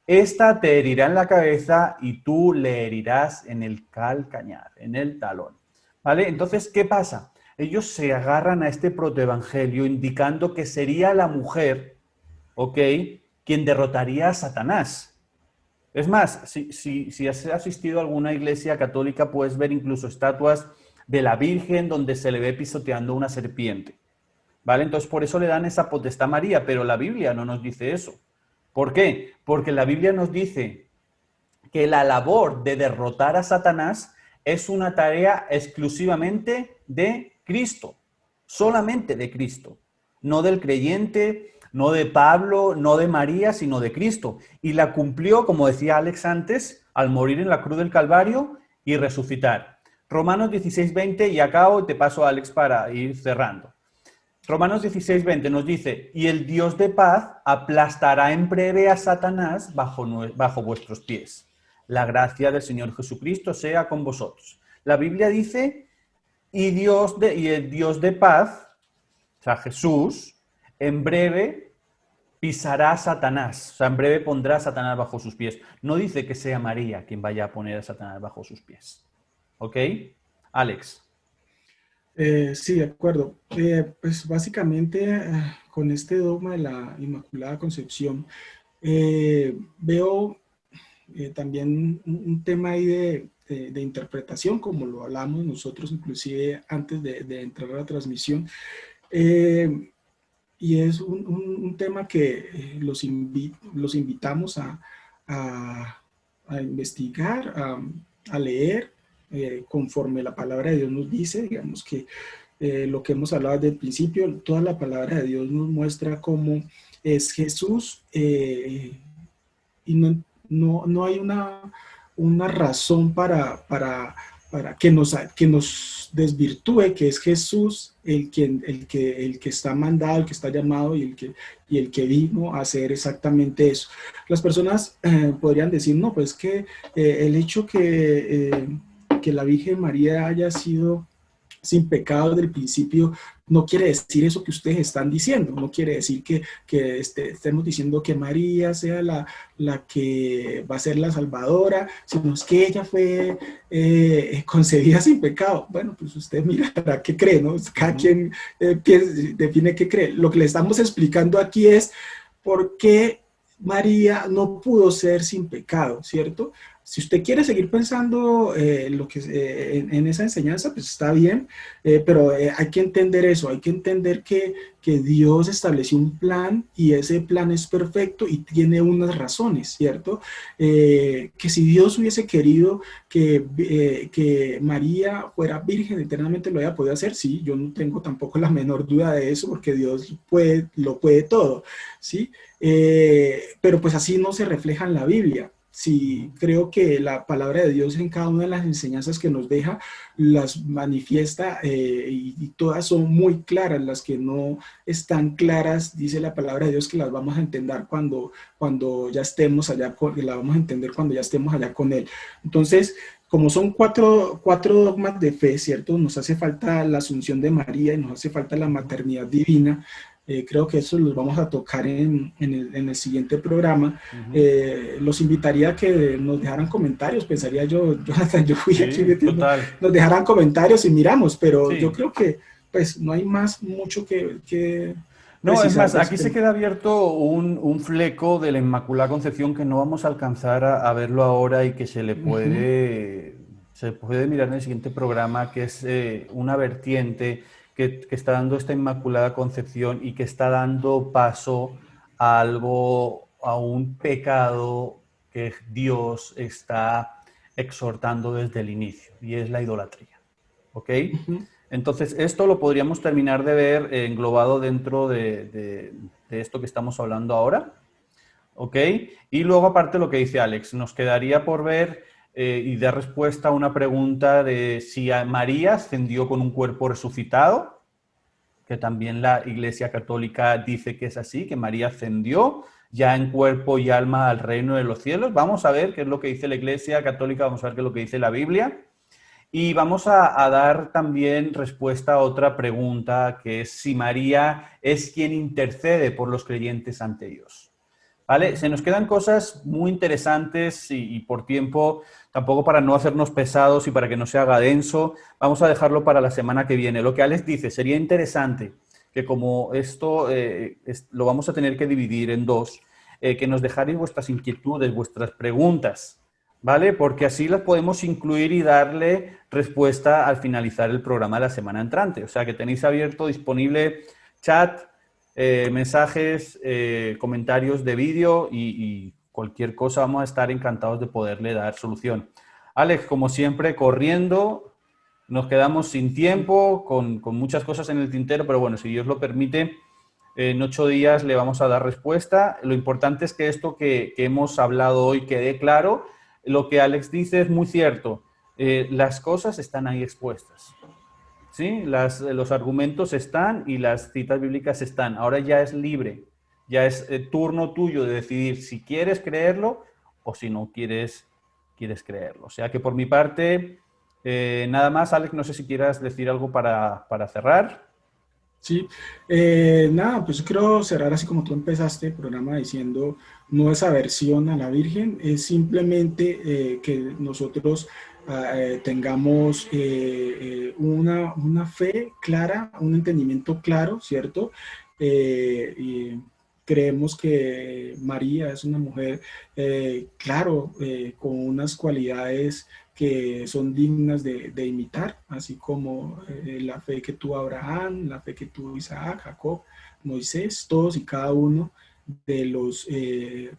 Esta te herirá en la cabeza y tú le herirás en el calcañar, en el talón. ¿Vale? Entonces, ¿qué pasa? Ellos se agarran a este protoevangelio indicando que sería la mujer, ¿ok?, quien derrotaría a Satanás. Es más, si has asistido a alguna iglesia católica, puedes ver incluso estatuas de la Virgen donde se le ve pisoteando una serpiente. ¿Vale? Entonces, por eso le dan esa potestad a María, pero la Biblia no nos dice eso. ¿Por qué? Porque la Biblia nos dice que la labor de derrotar a Satanás es una tarea exclusivamente de Cristo, solamente de Cristo, no del creyente, no de Pablo, no de María, sino de Cristo. Y la cumplió, como decía Alex antes, al morir en la cruz del Calvario y resucitar. Romanos 16:20, y acabo, te paso a Alex para ir cerrando. Romanos 16:20 nos dice, y el Dios de paz aplastará en breve a Satanás bajo vuestros pies. La gracia del Señor Jesucristo sea con vosotros. La Biblia dice, y el Dios de paz, o sea, Jesús, en breve pisará a Satanás. O sea, en breve pondrá a Satanás bajo sus pies. No dice que sea María quien vaya a poner a Satanás bajo sus pies. ¿Ok? Alex. Sí, de acuerdo. Pues básicamente con este dogma de la Inmaculada Concepción veo también un tema ahí de interpretación, como lo hablamos nosotros inclusive antes de entrar a la transmisión, y es un tema que los invitamos a investigar, a leer, conforme la palabra de Dios nos dice. Digamos que lo que hemos hablado desde el principio, toda la palabra de Dios nos muestra cómo es Jesús, y no hay una razón para que nos desvirtúe que es Jesús el que está mandado, el que está llamado y el que vino a hacer exactamente eso. Las personas podrían decir, no, pues que el hecho que la Virgen María haya sido sin pecado desde el principio no quiere decir eso que ustedes están diciendo, no quiere decir que estemos diciendo que María sea la que va a ser la salvadora, sino es que ella fue concebida sin pecado. Bueno, pues usted mirará qué cree, ¿no? Cada quien define qué cree. Lo que le estamos explicando aquí es por qué María no pudo ser sin pecado, ¿cierto? Si usted quiere seguir pensando en esa enseñanza, pues está bien, pero hay que entender eso, hay que entender que Dios estableció un plan y ese plan es perfecto y tiene unas razones, ¿cierto? Que si Dios hubiese querido que María fuera virgen eternamente, lo había podido hacer, sí, yo no tengo tampoco la menor duda de eso, porque Dios lo puede todo, ¿sí? Pero pues así no se refleja en la Biblia. si creo que la palabra de Dios en cada una de las enseñanzas que nos deja las manifiesta y todas son muy claras. Las que no están claras, dice la palabra de Dios que las vamos a entender cuando ya estemos allá, las vamos a entender cuando ya estemos allá con Él. Entonces, como son cuatro dogmas de fe, ¿cierto? Nos hace falta la asunción de María y nos hace falta la maternidad divina. Creo que eso los vamos a tocar en el siguiente programa. Los invitaría a que nos dejaran comentarios. Pensaría yo, Jonathan, yo fui aquí metiendo, nos dejaran comentarios y miramos, pero yo creo que pues no hay mucho que no, es más, aquí se queda abierto un fleco de la Inmaculada Concepción que no vamos a alcanzar a verlo ahora y que se puede mirar en el siguiente programa, que es una vertiente que está dando esta Inmaculada Concepción y que está dando paso a un pecado que Dios está exhortando desde el inicio, y es la idolatría. ¿Ok? Entonces, esto lo podríamos terminar de ver englobado dentro de esto que estamos hablando ahora. ¿Ok? Y luego, aparte, lo que dice Alex, nos quedaría por ver y dar respuesta a una pregunta de si María ascendió con un cuerpo resucitado, que también la Iglesia Católica dice que es así, que María ascendió ya en cuerpo y alma al reino de los cielos. Vamos a ver qué es lo que dice la Iglesia Católica, vamos a ver qué es lo que dice la Biblia. Y vamos a dar también respuesta a otra pregunta, que es si María es quien intercede por los creyentes ante Dios. ¿Vale? Se nos quedan cosas muy interesantes y por tiempo, tampoco para no hacernos pesados y para que no se haga denso, vamos a dejarlo para la semana que viene. Lo que Alex dice, sería interesante que como esto lo vamos a tener que dividir en dos, que nos dejaréis vuestras inquietudes, vuestras preguntas, ¿vale? Porque así las podemos incluir y darle respuesta al finalizar el programa de la semana entrante. O sea, que tenéis abierto, disponible chat, mensajes, comentarios de vídeo y cualquier cosa. Vamos a estar encantados de poderle dar solución. Alex, como siempre, corriendo, nos quedamos sin tiempo, con muchas cosas en el tintero, pero bueno, si Dios lo permite, en 8 días le vamos a dar respuesta. Lo importante es que esto que hemos hablado hoy quede claro. Lo que Alex dice es muy cierto. Las cosas están ahí expuestas. ¿Sí? Los argumentos están y las citas bíblicas están. Ahora ya es libre. Ya es turno tuyo de decidir si quieres creerlo o si no quieres creerlo. O sea que por mi parte, nada más. Alex, no sé si quieras decir algo para cerrar. Sí, nada, pues quiero cerrar así como tú empezaste el programa diciendo, no es aversión a la Virgen, es simplemente que nosotros tengamos una fe clara, un entendimiento claro, ¿cierto? Y creemos que María es una mujer, claro, con unas cualidades que son dignas de imitar, así como la fe que tuvo Abraham, la fe que tuvo Isaac, Jacob, Moisés, todos y cada uno de los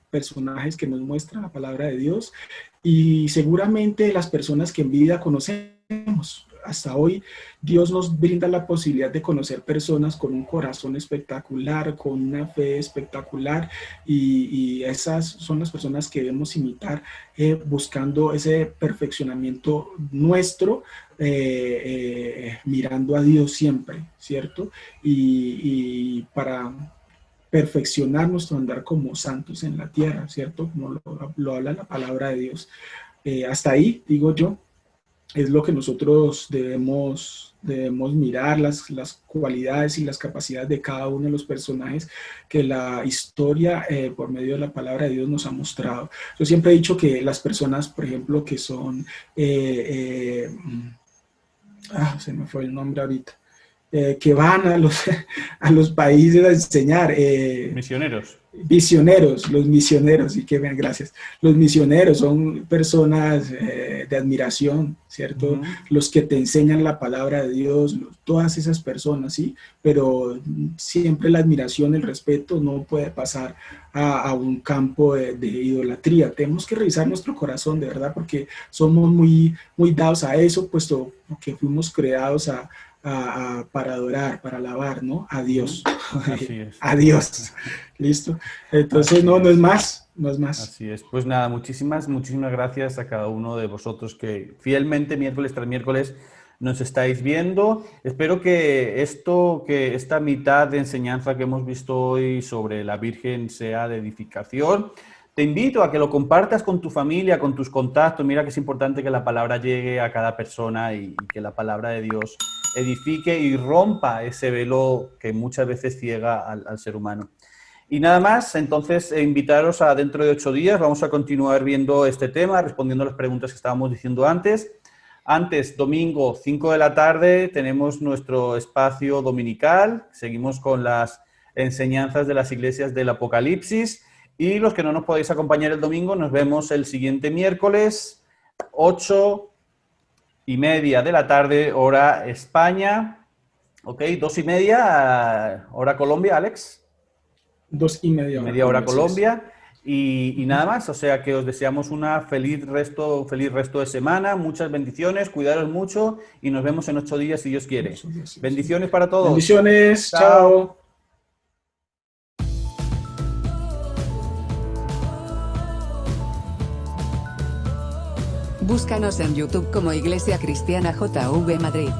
personajes que nos muestra la palabra de Dios, y seguramente las personas que en vida conocemos. Hasta hoy Dios nos brinda la posibilidad de conocer personas con un corazón espectacular, con una fe espectacular, y esas son las personas que debemos imitar, buscando ese perfeccionamiento nuestro, mirando a Dios siempre, ¿cierto? Y para perfeccionar nuestro andar como santos en la tierra, ¿cierto? Como lo habla la palabra de Dios. Hasta ahí, digo yo, es lo que nosotros debemos mirar, las cualidades y las capacidades de cada uno de los personajes que la historia, por medio de la palabra de Dios, nos ha mostrado. Yo siempre he dicho que las personas, por ejemplo, que son, se me fue el nombre ahorita, que van a los países a enseñar. Misioneros. Los misioneros, y que bien, gracias. Los misioneros son personas de admiración, ¿cierto? Los que te enseñan la palabra de Dios, todas esas personas, ¿sí? Pero siempre la admiración, el respeto no puede pasar a un campo de idolatría. Tenemos que revisar nuestro corazón, de verdad, porque somos muy dados a eso, puesto que fuimos creados a para adorar, para alabar, ¿no? A Dios. Así es. A Dios. ¿Listo? Entonces, no es más, no es más. Así es. Pues nada, muchísimas gracias a cada uno de vosotros que fielmente miércoles tras miércoles nos estáis viendo. Espero que esta mitad de enseñanza que hemos visto hoy sobre la Virgen sea de edificación. Te invito a que lo compartas con tu familia, con tus contactos. Mira que es importante que la palabra llegue a cada persona y que la palabra de Dios edifique y rompa ese velo que muchas veces ciega al ser humano. Y nada más, entonces invitaros a dentro de 8 días. Vamos a continuar viendo este tema, respondiendo a las preguntas que estábamos diciendo antes. Antes, domingo, 5 de la tarde, tenemos nuestro espacio dominical. Seguimos con las enseñanzas de las iglesias del Apocalipsis. Y los que no nos podéis acompañar el domingo, nos vemos el siguiente miércoles, 8:30 de la tarde, hora España. Ok, 2:30, hora Colombia, Alex. 2:30 hora Colombia. Y nada más, o sea que os deseamos un feliz resto de semana, muchas bendiciones, cuidaros mucho y nos vemos en 8 días si Dios quiere. Bendiciones para todos. Bendiciones, chao. Búscanos en YouTube como Iglesia Cristiana JV Madrid.